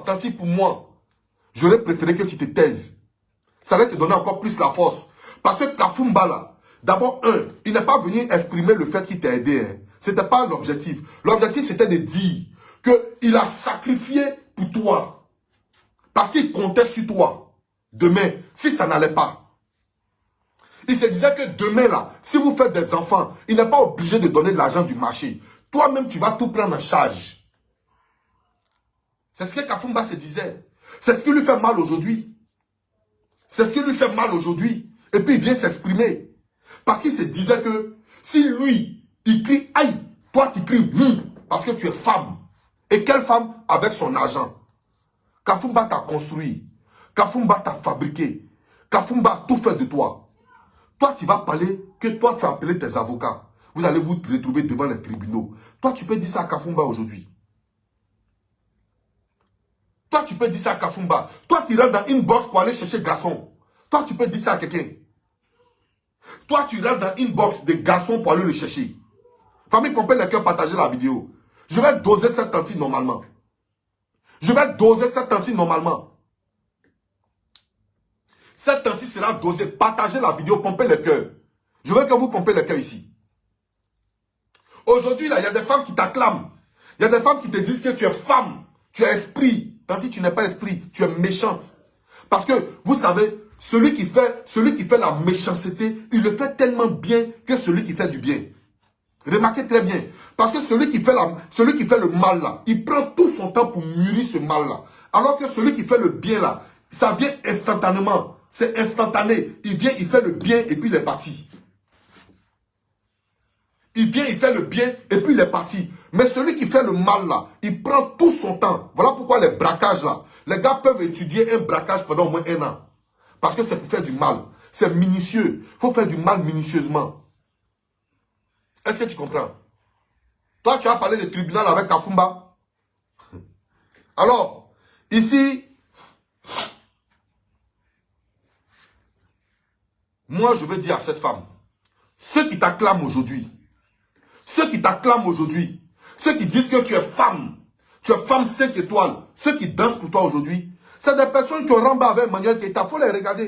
Tanti, pour moi, j'aurais préféré que tu te taises. Ça allait te donner encore plus la force. Parce que Kafumba là, d'abord, il n'est pas venu exprimer le fait qu'il t'a aidé. Hein. Ce n'était pas l'objectif. L'objectif, c'était de dire qu'il a sacrifié pour toi. Parce qu'il comptait sur toi. Demain, si ça n'allait pas. Il se disait que demain, là, si vous faites des enfants, il n'est pas obligé de donner de l'argent du marché. Toi-même, tu vas tout prendre en charge. C'est ce que Kafumba se disait. C'est ce qui lui fait mal aujourd'hui. C'est ce qui lui fait mal aujourd'hui. Et puis il vient s'exprimer. Parce qu'il se disait que si lui, il crie aïe, toi tu cries parce que tu es femme. Et quelle femme? Avec son argent. Kafumba t'a construit. Kafumba t'a fabriqué. Kafumba a tout fait de toi. Toi tu vas parler que toi tu as appelé tes avocats. Vous allez vous retrouver devant les tribunaux. Toi tu peux dire ça à Kafumba aujourd'hui. Toi, tu peux dire ça à Kafumba. Toi, tu rentres dans une box pour aller chercher garçon. Toi, tu peux dire ça à quelqu'un. Toi, tu rentres dans une box de garçons pour aller le chercher. Famille, pompez les cœurs, partagez la vidéo. Je vais doser cette tantine normalement. Je vais doser cette tantine normalement. Cette tantine sera dosée. Partagez la vidéo, pompez les cœurs. Je veux que vous pompez les cœurs ici. Aujourd'hui, là, il y a des femmes qui t'acclament. Il y a des femmes qui te disent que tu es femme. Tu es esprit. Tandis que tu n'es pas esprit, tu es méchante. Parce que, vous savez, celui qui fait la méchanceté, il le fait tellement bien que celui qui fait du bien. Remarquez très bien. Parce que celui qui fait le mal là, il prend tout son temps pour mûrir ce mal là. Alors que celui qui fait le bien là, ça vient instantanément. C'est instantané. Il vient, il fait le bien et puis il est parti. Il vient, il fait le bien et puis il est parti. Mais celui qui fait le mal là, il prend tout son temps. Voilà pourquoi les braquages là, les gars peuvent étudier un braquage pendant au moins 1 an. Parce que c'est pour faire du mal. C'est minutieux. Il faut faire du mal minutieusement. Est-ce que tu comprends? Toi, tu as parlé de tribunal avec Kafumba. Alors, ici, moi je veux dire à cette femme, ceux qui t'acclament aujourd'hui, ceux qui disent que tu es femme 5 étoiles, ceux qui dansent pour toi aujourd'hui, c'est des personnes qui ont rembé avec Manuel Keita. Il faut les regarder.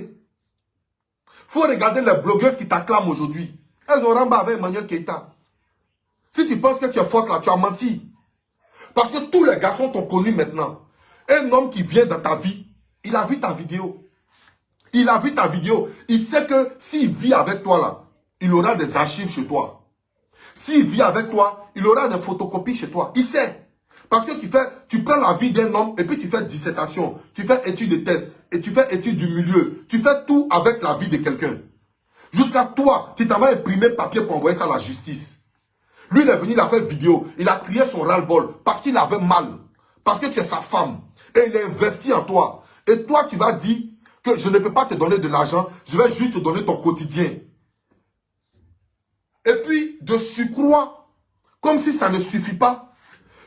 Il faut regarder les blogueuses qui t'acclament aujourd'hui. Elles ont rembé avec Manuel Keita. Si tu penses que tu es forte là, tu as menti. Parce que tous les garçons t'ont connu maintenant. Un homme qui vient dans ta vie, il a vu ta vidéo. Il a vu ta vidéo. Il sait que s'il vit avec toi là, il aura des archives chez toi. S'il vit avec toi, il aura des photocopies chez toi. Il sait. Parce que tu prends la vie d'un homme et puis tu fais dissertation, tu fais étude de thèse et tu fais étude du milieu. Tu fais tout avec la vie de quelqu'un. Jusqu'à toi, tu t'en vas imprimer papier pour envoyer ça à la justice. Lui, il est venu, il a fait vidéo. Il a crié son ras-le-bol parce qu'il avait mal. Parce que tu es sa femme. Et il a investi en toi. Et toi, tu vas dire que je ne peux pas te donner de l'argent. Je vais juste te donner ton quotidien. Et puis, de surcroît, comme si ça ne suffit pas,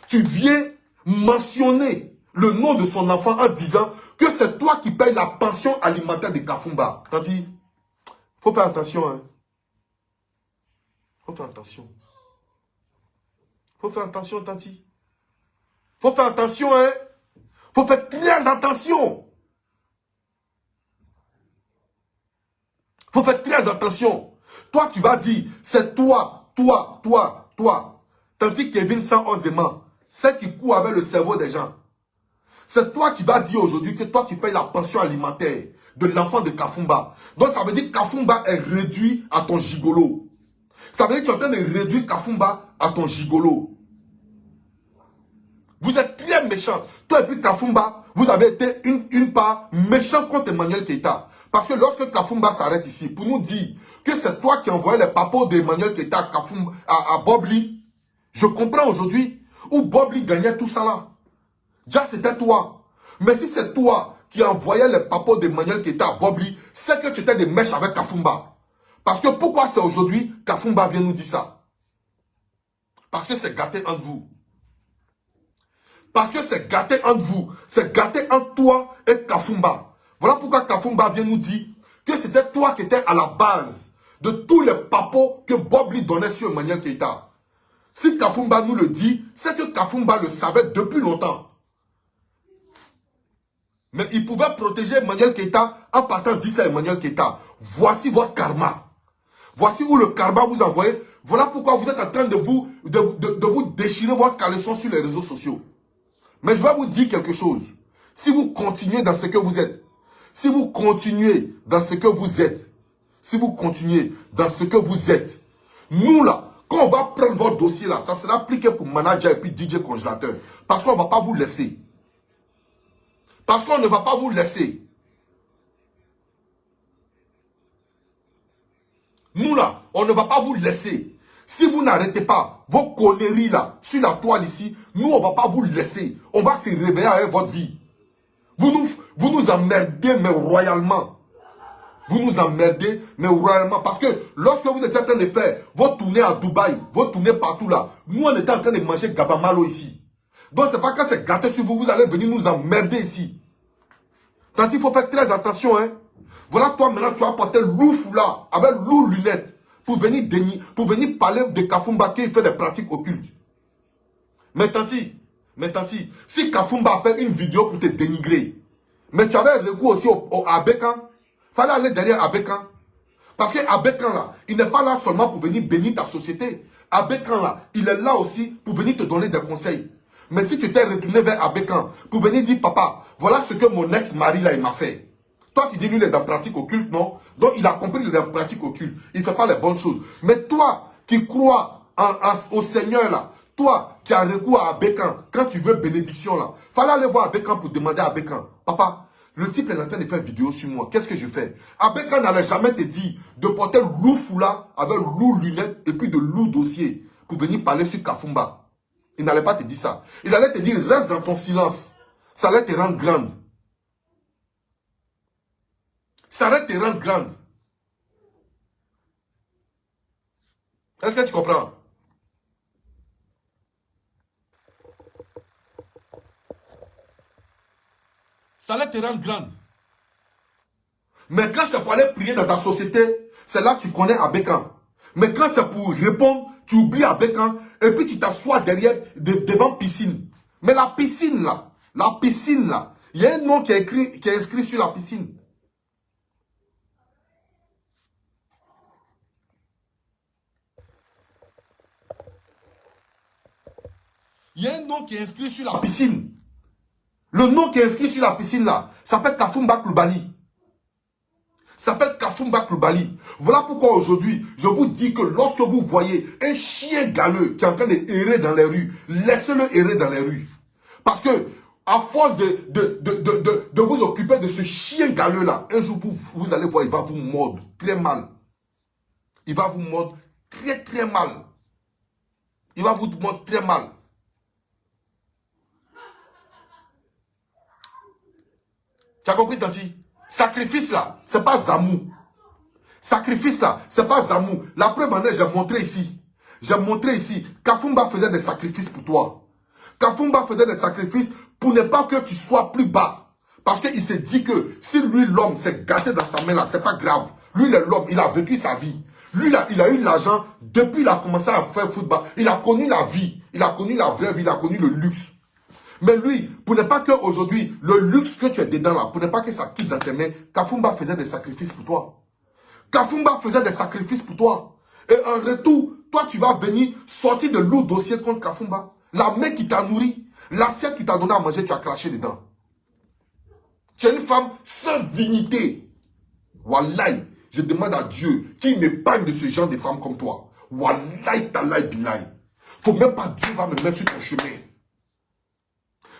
tu viens mentionner le nom de son enfant en disant que c'est toi qui payes la pension alimentaire de Kafumba. Tanti, faut faire attention. Hein. Faut faire attention. Faut faire attention, Tanti. Faut faire attention, hein. Faut faire très attention. Faut faire très attention. Toi, tu vas dire, c'est toi. Tandis que Kevin 111 demande, c'est qui court avec le cerveau des gens. C'est toi qui vas dire aujourd'hui que toi, tu payes la pension alimentaire de l'enfant de Kafumba. Donc, ça veut dire que Kafumba est réduit à ton gigolo. Ça veut dire que tu es en train de réduire Kafumba à ton gigolo. Vous êtes très méchants. Toi et puis Kafumba, vous avez été une part méchant contre Emmanuel Keïta. Parce que lorsque Kafumba s'arrête ici, pour nous dire que c'est toi qui envoyais les papos d'Emmanuel Keïta à Bob Lee, je comprends aujourd'hui où Bob Lee gagnait tout ça là. Déjà, c'était toi. Mais si c'est toi qui envoyais les papos d'Emmanuel Keïta à Bob Lee, c'est que tu étais des mèches avec Kafumba. Parce que pourquoi c'est aujourd'hui Kafumba vient nous dire ça? Parce que c'est gâté entre vous. Parce que c'est gâté entre vous. C'est gâté entre toi et Kafumba. Voilà pourquoi Kafumba vient nous dire que c'était toi qui étais à la base de tous les papos que Bob Lee donnait sur Emmanuel Keïta. Si Kafumba nous le dit, c'est que Kafumba le savait depuis longtemps. Mais il pouvait protéger Emmanuel Keïta en partant dire ça à Emmanuel Keïta. Voici votre karma. Voici où le karma vous envoie. Voilà pourquoi vous êtes en train de vous déchirer votre caleçon sur les réseaux sociaux. Mais je vais vous dire quelque chose. Si vous continuez dans ce que vous êtes, si vous continuez dans ce que vous êtes, nous là, quand on va prendre votre dossier là, ça sera appliqué pour manager et puis DJ congélateur. Parce qu'on ne va pas vous laisser. Parce qu'on ne va pas vous laisser. Nous là, on ne va pas vous laisser. Si vous n'arrêtez pas vos conneries là, sur la toile ici, nous on ne va pas vous laisser. On va se réveiller avec votre vie. Vous nous emmerdez, mais royalement. Vous nous emmerdez, mais royalement. Parce que lorsque vous étiez en train de faire votre tournée à Dubaï, votre tournée partout là, nous on était en train de manger Gabamalo ici. Donc c'est pas quand c'est gâté sur vous, vous allez venir nous emmerder ici. Tant il faut faire très attention, hein. Voilà, toi maintenant tu vas porter loup foulard avec loup lunettes pour venir parler de Kafumba qui fait des pratiques occultes. Mais Tanti, si Kafumba a fait une vidéo pour te dénigrer, mais tu avais recours aussi à Abekan, fallait aller derrière Abekan. Parce que Abekan là, il n'est pas là seulement pour venir bénir ta société. Abekan là, il est là aussi pour venir te donner des conseils. Mais si tu t'es retourné vers Abekan pour venir dire, papa, voilà ce que mon ex-mari là, il m'a fait. Toi, tu dis, lui, il est dans la pratique occulte, non? Donc, il a compris qu'il est dans la pratique occulte. Il ne fait pas les bonnes choses. Mais toi, qui crois au Seigneur, là, toi, qui as recours à Abekan, quand tu veux bénédiction, là, fallait aller voir Abekan pour demander à Abekan, papa, le type est en train de faire une vidéo sur moi. Qu'est-ce que je fais? Abekan n'allait jamais te dire de porter loup foulard avec loup lunettes et puis de loup dossier pour venir parler sur Kafumba. Il n'allait pas te dire ça. Il allait te dire, reste dans ton silence. Ça allait te rendre grande. Ça allait te rendre grande. Est-ce que tu comprends? Ça allait te rendre grande. Mais quand c'est pour aller prier dans ta société, c'est là que tu connais Abekan. Mais quand c'est pour répondre, tu oublies Abekan et puis tu t'assois derrière, devant piscine. Mais la piscine là, il y a un nom qui est inscrit sur la piscine. Il y a un nom qui est inscrit sur la piscine. Le nom qui est inscrit sur la piscine là, s'appelle Kafumba Kloubali. S'appelle Kafumba Kloubali. Voilà pourquoi aujourd'hui, je vous dis que lorsque vous voyez un chien galeux qui est en train d'errer dans les rues, laissez-le errer dans les rues. Parce que, à force de vous occuper de ce chien galeux là, un jour vous allez voir, il va vous mordre très mal. Il va vous mordre très très mal. Il va vous montrer très mal. Tu as compris, Tanti? Sacrifice là, c'est pas Zamou. Sacrifice là, c'est pas Zamou. La preuve en est, j'ai montré ici. J'ai montré ici. Kafumba faisait des sacrifices pour toi. Kafumba faisait des sacrifices pour ne pas que tu sois plus bas. Parce qu'il s'est dit que si lui, l'homme, s'est gâté dans sa main là, c'est pas grave. Lui, l'homme, il a vécu sa vie. Lui, là, il a eu l'argent depuis qu'il a commencé à faire football. Il a connu la vie. Il a connu la vraie vie. Il a connu le luxe. Mais lui, pour ne pas que aujourd'hui, le luxe que tu es dedans là, pour ne pas que ça quitte dans tes mains, Kafumba faisait des sacrifices pour toi. Kafumba faisait des sacrifices pour toi. Et en retour, toi, tu vas venir sortir de lourds dossiers contre Kafumba. La main qui t'a nourri, l'assiette qui t'a donné à manger, tu as craché dedans. Tu es une femme sans dignité. Wallahi, je demande à Dieu qu'il m'épargne de ce genre de femmes comme toi. Wallahi, talaï, bilaï. Faut même pas Dieu va me mettre sur ton chemin.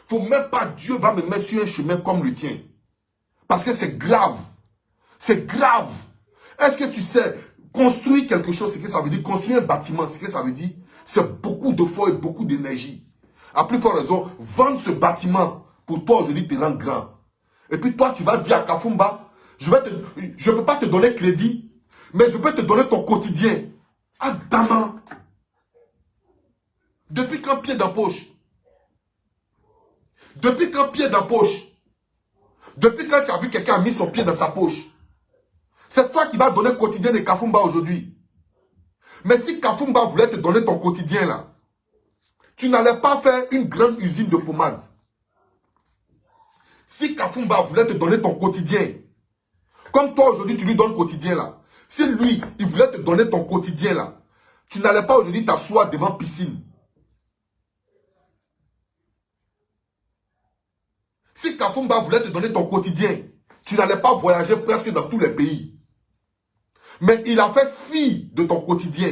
Faut même pas Dieu va me mettre sur un chemin comme le tien. Parce que c'est grave. C'est grave. Est-ce que tu sais, construire quelque chose, c'est ce que ça veut dire? Construire un bâtiment, c'est ce que ça veut dire? C'est beaucoup d'efforts et beaucoup d'énergie. À plus forte raison, vendre ce bâtiment pour toi aujourd'hui te rendre grand. Et puis toi, tu vas dire à Kafumba, je ne peux pas te donner crédit, mais je peux te donner ton quotidien. Adama. Depuis quand pied dans poche? Depuis quand pied dans poche? Depuis quand tu as vu quelqu'un a mis son pied dans sa poche? C'est toi qui vas donner le quotidien de Kafumba aujourd'hui. Mais si Kafumba voulait te donner ton quotidien là, tu n'allais pas faire une grande usine de pommade. Si Kafumba voulait te donner ton quotidien, comme toi aujourd'hui tu lui donnes le quotidien là, si lui, il voulait te donner ton quotidien là, tu n'allais pas aujourd'hui t'asseoir devant piscine. Si Kafumba voulait te donner ton quotidien, tu n'allais pas voyager presque dans tous les pays. Mais il a fait fi de ton quotidien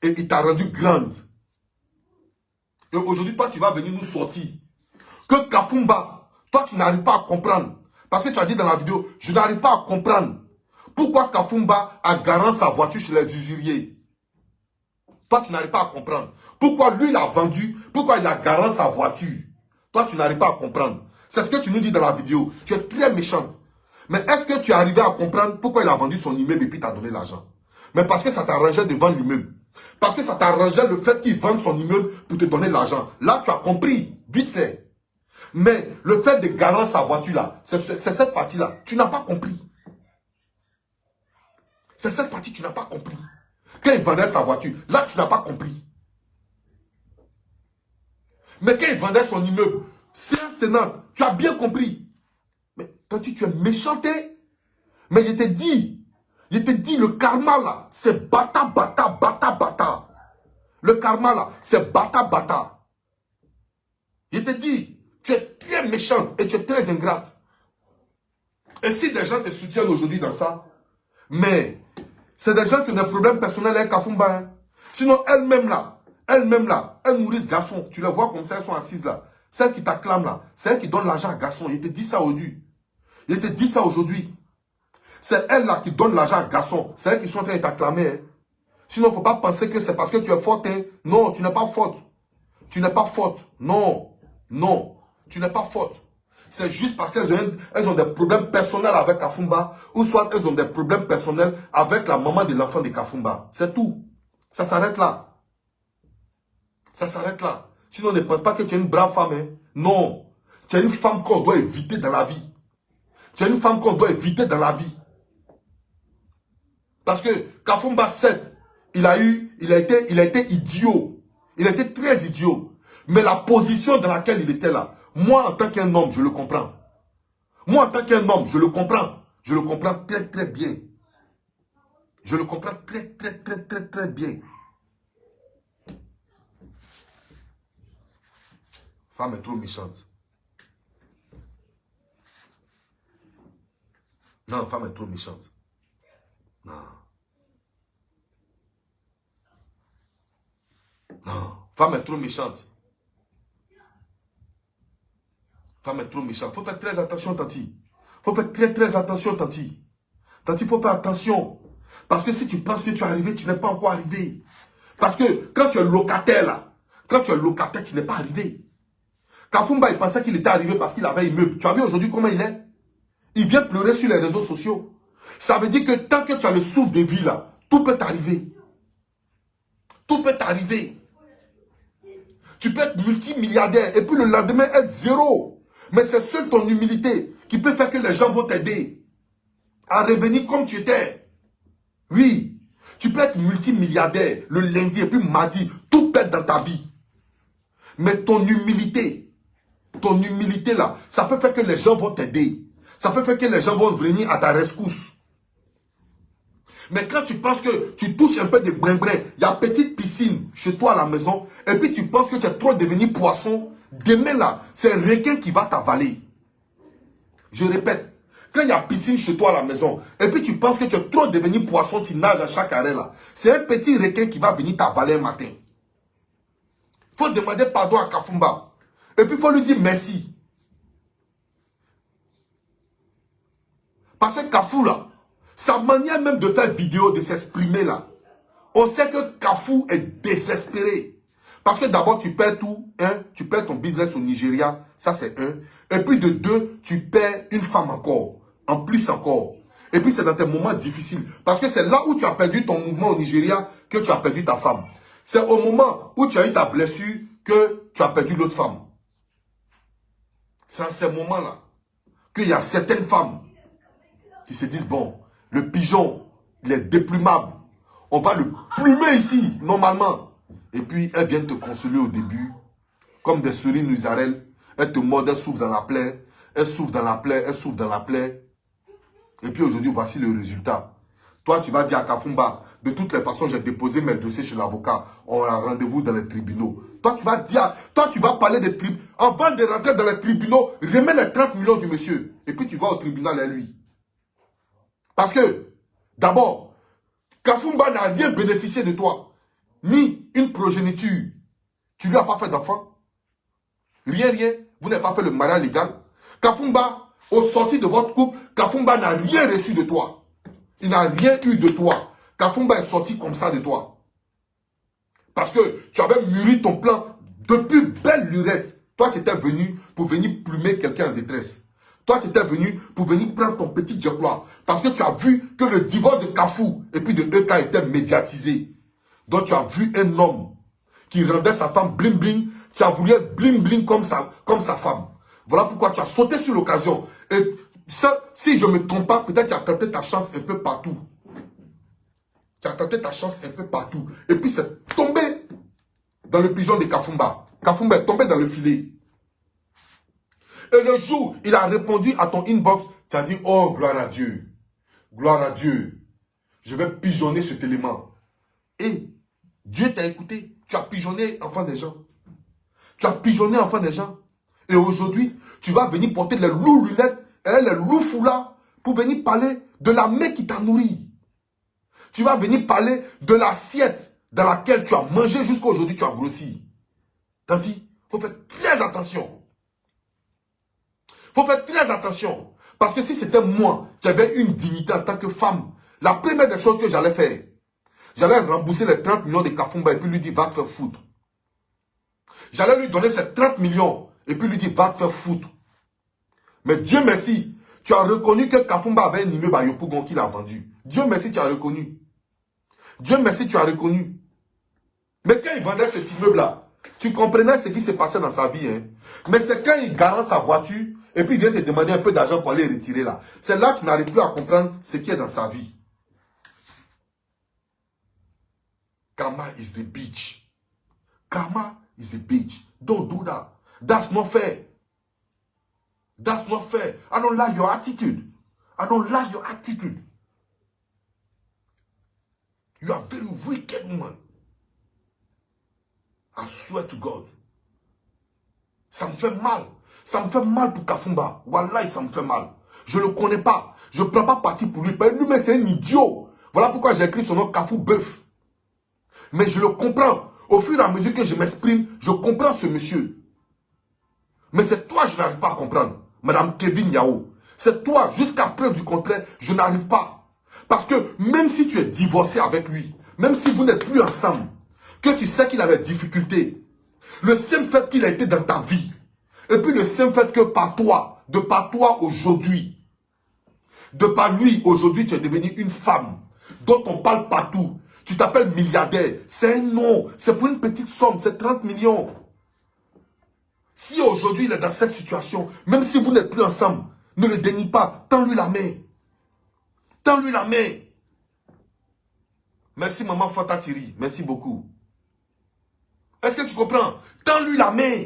et il t'a rendu grande. Et aujourd'hui, toi, tu vas venir nous sortir. Que Kafumba, toi, tu n'arrives pas à comprendre. Parce que tu as dit dans la vidéo, je n'arrive pas à comprendre. Pourquoi Kafumba a garant sa voiture chez les usuriers? Toi, tu n'arrives pas à comprendre. Pourquoi lui, il a vendu? Pourquoi il a garant sa voiture? Toi, tu n'arrives pas à comprendre. C'est ce que tu nous dis dans la vidéo. Tu es très méchante. Mais est-ce que tu es arrivé à comprendre pourquoi il a vendu son immeuble et puis t'a donné l'argent? Mais parce que ça t'arrangeait de vendre l'immeuble. Parce que ça t'arrangeait le fait qu'il vende son immeuble pour te donner l'argent. Là, tu as compris. Vite fait. Mais le fait de garer sa voiture là, c'est cette partie-là. Tu n'as pas compris. C'est cette partie que tu n'as pas compris. Quand il vendait sa voiture, là, tu n'as pas compris. Mais quand il vendait son immeuble, séance tenante, tu as bien compris. Mais quand tu es méchanté, mais je te dis, le karma là, c'est bata, bata, bata, bata. Le karma là, c'est bata, bata. Je te dis, tu es très méchant et tu es très ingrate. Et si des gens te soutiennent aujourd'hui dans ça, mais c'est des gens qui ont des problèmes personnels avec Kafumba. Hein. Sinon, elles-mêmes là, elles nourrissent garçons. Tu les vois comme ça, elles sont assises là. Celles qui t'acclament là, c'est elles qui donnent l'argent à garçons. Je te dis ça aujourd'hui. Je te dis ça aujourd'hui. C'est elles là qui donnent l'argent à garçons. C'est elles qui sont en train de t'acclamer. Hein. Sinon, il ne faut pas penser que c'est parce que tu es forte. Hein. Non, tu n'es pas forte. Tu n'es pas forte. Non, non, tu n'es pas forte. C'est juste parce qu'elles ont des problèmes personnels avec Kafumba, ou soit elles ont des problèmes personnels avec la maman de l'enfant de Kafumba. C'est tout. Ça s'arrête là. Ça s'arrête là. Sinon, ne pense pas que tu es une brave femme. Hein. Non. Tu es une femme qu'on doit éviter dans la vie. Tu es une femme qu'on doit éviter dans la vie. Parce que Kafumba 7, il a été idiot. Il a été très idiot. Mais la position dans laquelle il était là, moi en tant qu'un homme, je le comprends. Moi en tant qu'un homme, je le comprends. Je le comprends très très bien. Je le comprends très très très très très bien. Femme est trop méchante. Non, femme est trop méchante. Non. Non, femme est trop méchante. Femme est trop méchante. Il faut faire très attention, Tanti. Il faut faire très très attention, Tanti. Tanti, il faut faire attention. Parce que si tu penses que tu es arrivé, tu n'es pas encore arrivé. Parce que quand tu es locataire là, quand tu es locataire, tu n'es pas arrivé. Kafumba, il pensait qu'il était arrivé parce qu'il avait un immeuble. Tu as vu aujourd'hui comment il est? Il vient pleurer sur les réseaux sociaux. Ça veut dire que tant que tu as le souffle de vie là, tout peut t'arriver. Tout peut t'arriver. Tu peux être multimilliardaire et puis le lendemain être zéro. Mais c'est seule ton humilité qui peut faire que les gens vont t'aider à revenir comme tu étais. Oui, tu peux être multimilliardaire le lundi et puis mardi, tout pète dans ta vie. Mais ton humilité là, ça peut faire que les gens vont t'aider. Ça peut faire que les gens vont venir à ta rescousse. Mais quand tu penses que tu touches un peu de brin-brin, il y a une petite piscine chez toi à la maison, et puis tu penses que tu es trop devenu poisson, demain là, c'est un requin qui va t'avaler. Je répète, quand il y a piscine chez toi à la maison, et puis tu penses que tu es trop devenu poisson, tu nages à chaque arrêt là, c'est un petit requin qui va venir t'avaler un matin. Il faut demander pardon à Kafumba. Et puis il faut lui dire merci. Parce que Kafou là, sa manière même de faire vidéo, de s'exprimer là, on sait que Kafou est désespéré. Parce que d'abord, tu perds tout. Un, tu perds ton business au Nigeria. Ça, c'est un. Et puis de deux, tu perds une femme encore. En plus encore. Et puis, c'est dans tes moments difficiles. Parce que c'est là où tu as perdu ton mouvement au Nigeria que tu as perdu ta femme. C'est au moment où tu as eu ta blessure que tu as perdu l'autre femme. C'est à ces moments-là qu'il y a certaines femmes qui se disent, bon, le pigeon, il est déplumable. On va le plumer ici, normalement. Et puis, elles viennent te consoler au début, comme des souris nusarelles. Elles te mordent, elles souffrent dans la plaie. Elles souffrent dans la plaie, elles souffrent dans la plaie. Et puis aujourd'hui, voici le résultat. Toi, tu vas dire à Kafumba, de toutes les façons, j'ai déposé mes dossiers chez l'avocat. On a rendez-vous dans les tribunaux. Toi, tu vas dire, toi, tu vas parler des tribunaux. Avant de rentrer dans les tribunaux, remets les 30 millions du monsieur. Et puis, tu vas au tribunal à lui. Parce que, d'abord, Kafumba n'a rien bénéficié de toi. Ni une progéniture. Tu lui as pas fait d'enfant. Rien. Vous n'avez pas fait le mariage légal. Kafumba, au sorti de votre couple, Kafumba n'a rien reçu de toi. Il n'a rien eu de toi. Kafumba est sorti comme ça de toi. Parce que tu avais mûri ton plan depuis belle lurette. Toi, tu étais venu pour venir plumer quelqu'un en détresse. Toi, tu étais venu pour venir prendre ton petit diaploie. Parce que tu as vu que le divorce de Kafou et puis de Eka était médiatisé. Donc, tu as vu un homme qui rendait sa femme bling bling. Tu as voulu être bling bling comme sa femme. Voilà pourquoi tu as sauté sur l'occasion. Et ça, si je ne me trompe pas, peut-être tu as tenté ta chance un peu partout. Tu as tenté ta chance un peu partout. Et puis c'est tombé dans le pigeon de Kafumba. Kafumba est tombé dans le filet. Et le jour, il a répondu à ton inbox, tu as dit, oh, gloire à Dieu. Gloire à Dieu. Je vais pigeonner cet élément. Et Dieu t'a écouté. Tu as pigeonné enfant des gens. Tu as pigeonné enfant des gens. Et aujourd'hui, tu vas venir porter les loups lunettes et les loups foulards pour venir parler de la main qui t'a nourri. Tu vas venir parler de l'assiette dans laquelle tu as mangé jusqu'à aujourd'hui, tu as grossi. Tanti, il faut faire très attention. Il faut faire très attention. Parce que si c'était moi qui avais une dignité en tant que femme, la première des choses que j'allais faire, j'allais rembourser les 30 millions de Kafumba et puis lui dire, va te faire foutre. J'allais lui donner ces 30 millions et puis lui dire, va te faire foutre. Mais Dieu merci, tu as reconnu que Kafumba avait un immeuble à Yopougon qu'il a vendu. Dieu merci, tu as reconnu. Dieu merci, tu as reconnu. Mais quand il vendait cet immeuble-là, tu comprenais ce qui s'est passé dans sa vie. Hein? Mais c'est quand il garant sa voiture et puis il vient te demander un peu d'argent pour aller retirer là. C'est là que tu n'arrives plus à comprendre ce qui est dans sa vie. Karma is the beach. Karma is the beach. Don't do that. That's not fair. That's not fair. I don't like your attitude. I don't like your attitude. You are very wicked woman. I swear to God. Ça me fait mal. Ça me fait mal pour Kafumba. Wallahi, ça me fait mal. Je ne le connais pas. Je ne prends pas parti pour lui. Lui, c'est un idiot. Voilà pourquoi j'ai écrit son nom Kafou Bœuf. Mais je le comprends. Au fur et à mesure que je m'exprime, je comprends ce monsieur. Mais c'est toi que je n'arrive pas à comprendre. Madame Kevin Yao. C'est toi, jusqu'à preuve du contraire, je n'arrive pas. Parce que même si tu es divorcé avec lui, même si vous n'êtes plus ensemble, que tu sais qu'il a des difficultés, le simple fait qu'il a été dans ta vie, et puis le simple fait que par toi, de par toi aujourd'hui, de par lui aujourd'hui, tu es devenu une femme dont on parle partout. Tu t'appelles milliardaire, c'est un nom, c'est pour une petite somme, c'est 30 millions. Si aujourd'hui il est dans cette situation, même si vous n'êtes plus ensemble, ne le dénie pas, tends-lui la main. Tends-lui la main. Merci maman Fata Thierry, merci beaucoup. Est-ce que tu comprends? Tends-lui la main.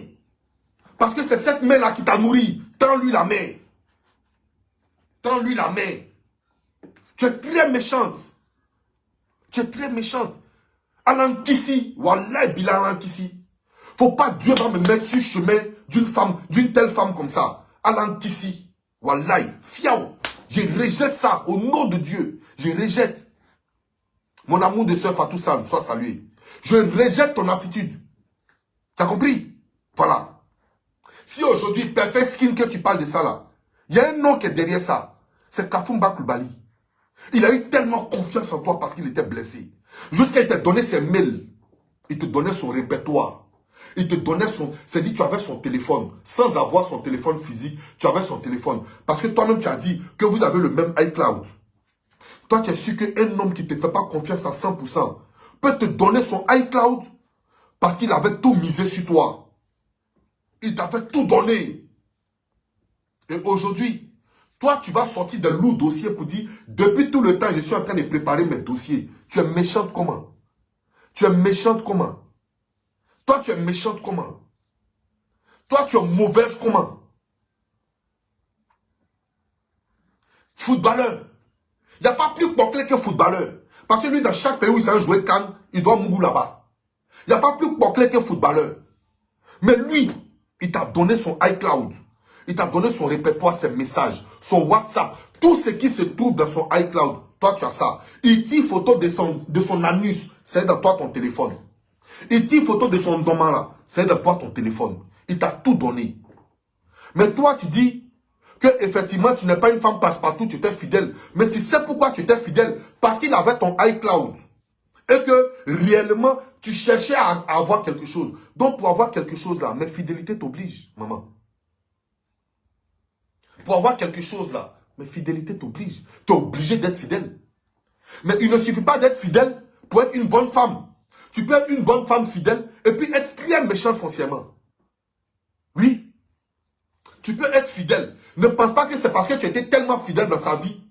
Parce que c'est cette main-là qui t'a nourri. Tends-lui la main. Tends-lui la main. Tu es très méchante. Tu es très méchante. Alan Kissi, Wallah Bilal Alan Kissi. Faut pas Dieu va me mettre sur le chemin d'une femme, d'une telle femme comme ça. Alan Kissi, Wallah, fiao. Je rejette ça au nom de Dieu. Je rejette. Mon amour de soeur Fatou Sam, sois salué. Je rejette ton attitude. Tu as compris? Voilà. Si aujourd'hui, Perfect Skin, que tu parles de ça là, il y a un nom qui est derrière ça. C'est Kafoumba Koulibaly. Il a eu tellement confiance en toi parce qu'il était blessé. Jusqu'à il t'a donné ses mails. Il te donnait son répertoire. Il te donnait son... C'est-à-dire tu avais son téléphone. Sans avoir son téléphone physique, tu avais son téléphone. Parce que toi-même, tu as dit que vous avez le même iCloud. Toi, tu es sûr qu'un homme qui ne te fait pas confiance à 100% peut te donner son iCloud parce qu'il avait tout misé sur toi. Il t'avait tout donné. Et aujourd'hui, toi, tu vas sortir de lourds dossiers pour dire, depuis tout le temps, je suis en train de préparer mes dossiers. Tu es méchante comment? Tu es méchante comment? Toi, tu es méchante comment? Toi, tu es mauvaise comment? Footballeur. Il n'y a pas plus bouclé que footballeur. Parce que lui, dans chaque pays où il s'est joué Cannes, il doit mourir là-bas. Il n'y a pas plus bouclé que footballeur. Mais lui, il t'a donné son iCloud. Il t'a donné son répertoire, ses messages, son WhatsApp. Tout ce qui se trouve dans son iCloud. Toi, tu as ça. Il tire photo de son anus. C'est dans toi ton téléphone. Il tire photo de son domaine là. C'est dans toi ton téléphone. Il t'a tout donné. Mais toi, tu dis que effectivement tu n'es pas une femme passe-partout, tu étais fidèle. Mais tu sais pourquoi tu étais fidèle? Parce qu'il avait ton iCloud. Et que réellement, tu cherchais à avoir quelque chose. Donc pour avoir quelque chose là, mais fidélité t'oblige, maman. Pour avoir quelque chose là, mais fidélité t'oblige. Tu es obligé d'être fidèle. Mais il ne suffit pas d'être fidèle pour être une bonne femme. Tu peux être une bonne femme fidèle et puis être très méchante foncièrement. Oui. Tu peux être fidèle. Ne pense pas que c'est parce que tu étais tellement fidèle dans sa vie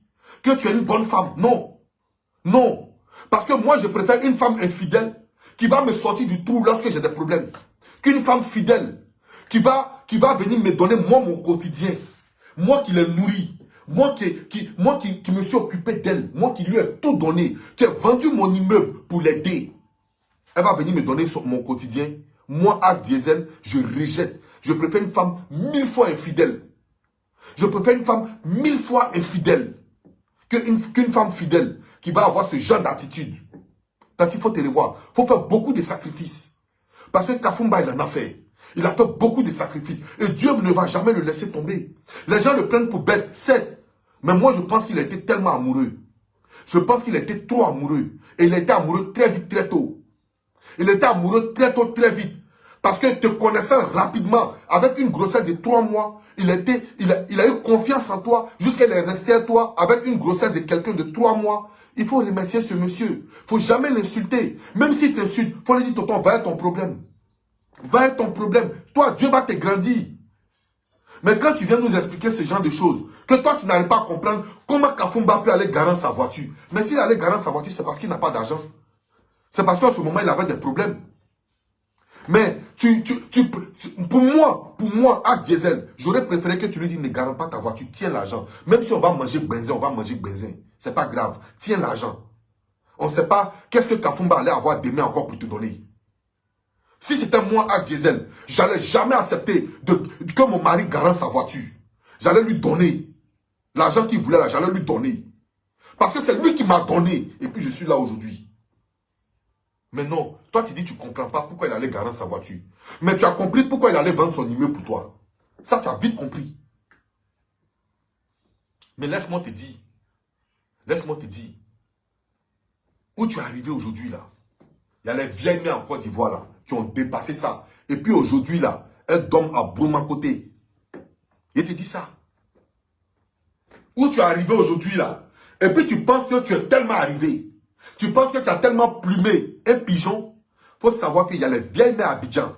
que tu es une bonne femme. Non. Non. Parce que moi, je préfère une femme infidèle qui va me sortir du trou lorsque j'ai des problèmes. Qu'une femme fidèle qui va venir me donner moi mon quotidien. Moi qui l'ai nourrie. Moi qui me suis occupé d'elle. Moi qui lui ai tout donné. Qui ai vendu mon immeuble pour l'aider. Elle va venir me donner mon quotidien. Moi, As Diesel, je rejette. Je préfère une femme 1000 fois infidèle. Je préfère une femme 1000 fois infidèle qu'une femme fidèle qui va avoir ce genre d'attitude. Quand il faut te revoir, il faut faire beaucoup de sacrifices. Parce que Kafoumba, il en a fait. Il a fait beaucoup de sacrifices. Et Dieu ne va jamais le laisser tomber. Les gens le prennent pour bête, certes. Mais moi, je pense qu'il a été tellement amoureux. Je pense qu'il a été trop amoureux. Et il a été amoureux très vite, très tôt. Il était amoureux très tôt, très vite. Parce que te connaissant rapidement, avec une grossesse de 3 mois, il a eu confiance en toi jusqu'à il est resté à toi avec une grossesse de quelqu'un de 3 mois. Il faut remercier ce monsieur. Il ne faut jamais l'insulter. Même s'il t'insulte, il faut lui dire, tonton, va être ton problème. Va être ton problème. Toi, Dieu va te grandir. Mais quand tu viens nous expliquer ce genre de choses, que toi, tu n'arrives pas à comprendre comment Kafoumba peut aller garer sa voiture. Mais s'il allait garer sa voiture, c'est parce qu'il n'a pas d'argent. C'est parce qu'en ce moment, il avait des problèmes. Mais pour moi, As Diesel, j'aurais préféré que tu lui dises, ne garde pas ta voiture, tiens l'argent. Même si on va manger benzin, on va manger benzin. C'est pas grave, tiens l'argent. On ne sait pas qu'est-ce que Kafoumba allait avoir demain encore pour te donner. Si c'était moi, As Diesel, j'allais jamais accepter que mon mari garde sa voiture. J'allais lui donner l'argent qu'il voulait là, j'allais lui donner. Parce que c'est lui qui m'a donné. Et puis je suis là aujourd'hui. Mais non, toi tu dis que tu ne comprends pas pourquoi il allait garer sa voiture. Mais tu as compris pourquoi il allait vendre son immeuble pour toi. Ça, tu as vite compris. Mais laisse-moi te dire, où tu es arrivé aujourd'hui là. Il y a les vieilles mères en Côte d'Ivoire là, qui ont dépassé ça. Et puis aujourd'hui là, elles dorment à Broma côté. Il te dit ça. Où tu es arrivé aujourd'hui là. Et puis tu penses que tu es tellement arrivé. Tu penses que tu as tellement plumé un pigeon. Il faut savoir qu'il y a les vieilles mères à Abidjan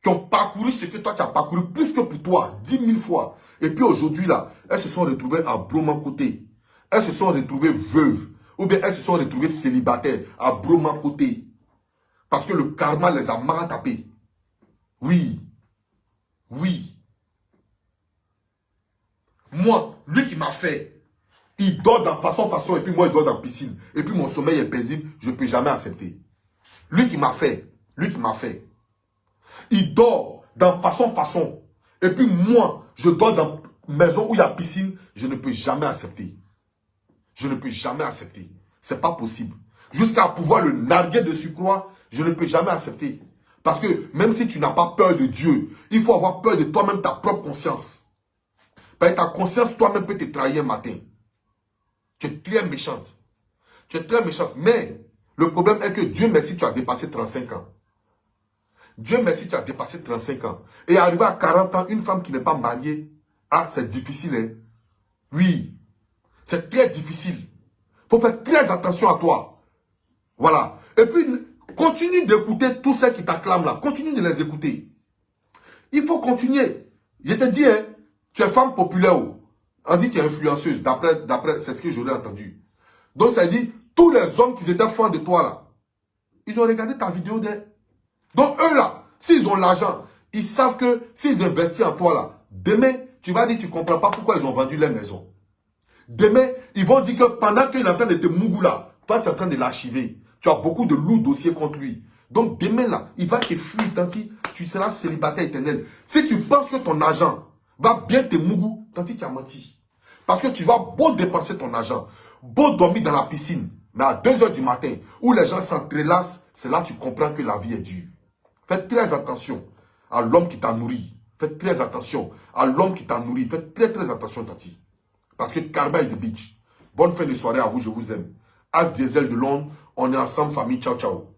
qui ont parcouru ce que toi tu as parcouru plus que pour toi, 10 000 fois. Et puis aujourd'hui là, elles se sont retrouvées à Broma côté. Elles se sont retrouvées veuves. Ou bien elles se sont retrouvées célibataires à Broma côté. Parce que le karma les a maratapées. Oui. Oui. Moi, lui qui m'a fait, il dort dans façon, et puis moi, il dort dans la piscine. Et puis mon sommeil est paisible, je ne peux jamais accepter. Lui qui m'a fait, il dort dans façon. Et puis moi, je dors dans une maison où il y a piscine, je ne peux jamais accepter. Je ne peux jamais accepter. Ce n'est pas possible. Jusqu'à pouvoir le narguer de surcroît, je ne peux jamais accepter. Parce que même si tu n'as pas peur de Dieu, il faut avoir peur de toi-même, ta propre conscience. Parce que ta conscience, toi-même, peut te trahir un matin. Tu es très méchante. Tu es très méchante. Mais le problème est que Dieu merci, tu as dépassé 35 ans. Dieu merci, tu as dépassé 35 ans. Et arrivé à 40 ans, une femme qui n'est pas mariée, ah, c'est difficile, hein? Oui. C'est très difficile. Il faut faire très attention à toi. Voilà. Et puis, continue d'écouter tous ceux qui t'acclament là. Continue de les écouter. Il faut continuer. Je te dis, hein, tu es femme populaire. On dit que tu es influenceuse. D'après, c'est ce que j'aurais entendu. Donc, ça dit, tous les hommes qui étaient fans de toi là, ils ont regardé ta vidéo d'elle. Donc, eux là, s'ils ont l'argent, ils savent que s'ils investissent en toi là, demain, tu vas dire, tu ne comprends pas pourquoi ils ont vendu leur maison. Demain, ils vont dire que pendant qu'il est en train de te mougou là, toi tu es en train de l'archiver. Tu as beaucoup de lourds dossiers contre lui. Donc demain là, il va te fuir, tanti, tu seras célibataire éternel. Si tu penses que ton argent va bien te mougou, tanti, tu as menti. Parce que tu vas beau dépenser ton argent, beau dormir dans la piscine, mais à 2 h du matin, où les gens s'entrelacent, c'est là que tu comprends que la vie est dure. Faites très attention à l'homme qui t'a nourri. Faites très attention à l'homme qui t'a nourri. Faites très attention, tanti. Parce que karma is a bitch. Bonne fin de soirée à vous, je vous aime. As Diesel de Londres, on est ensemble, famille. Ciao, ciao.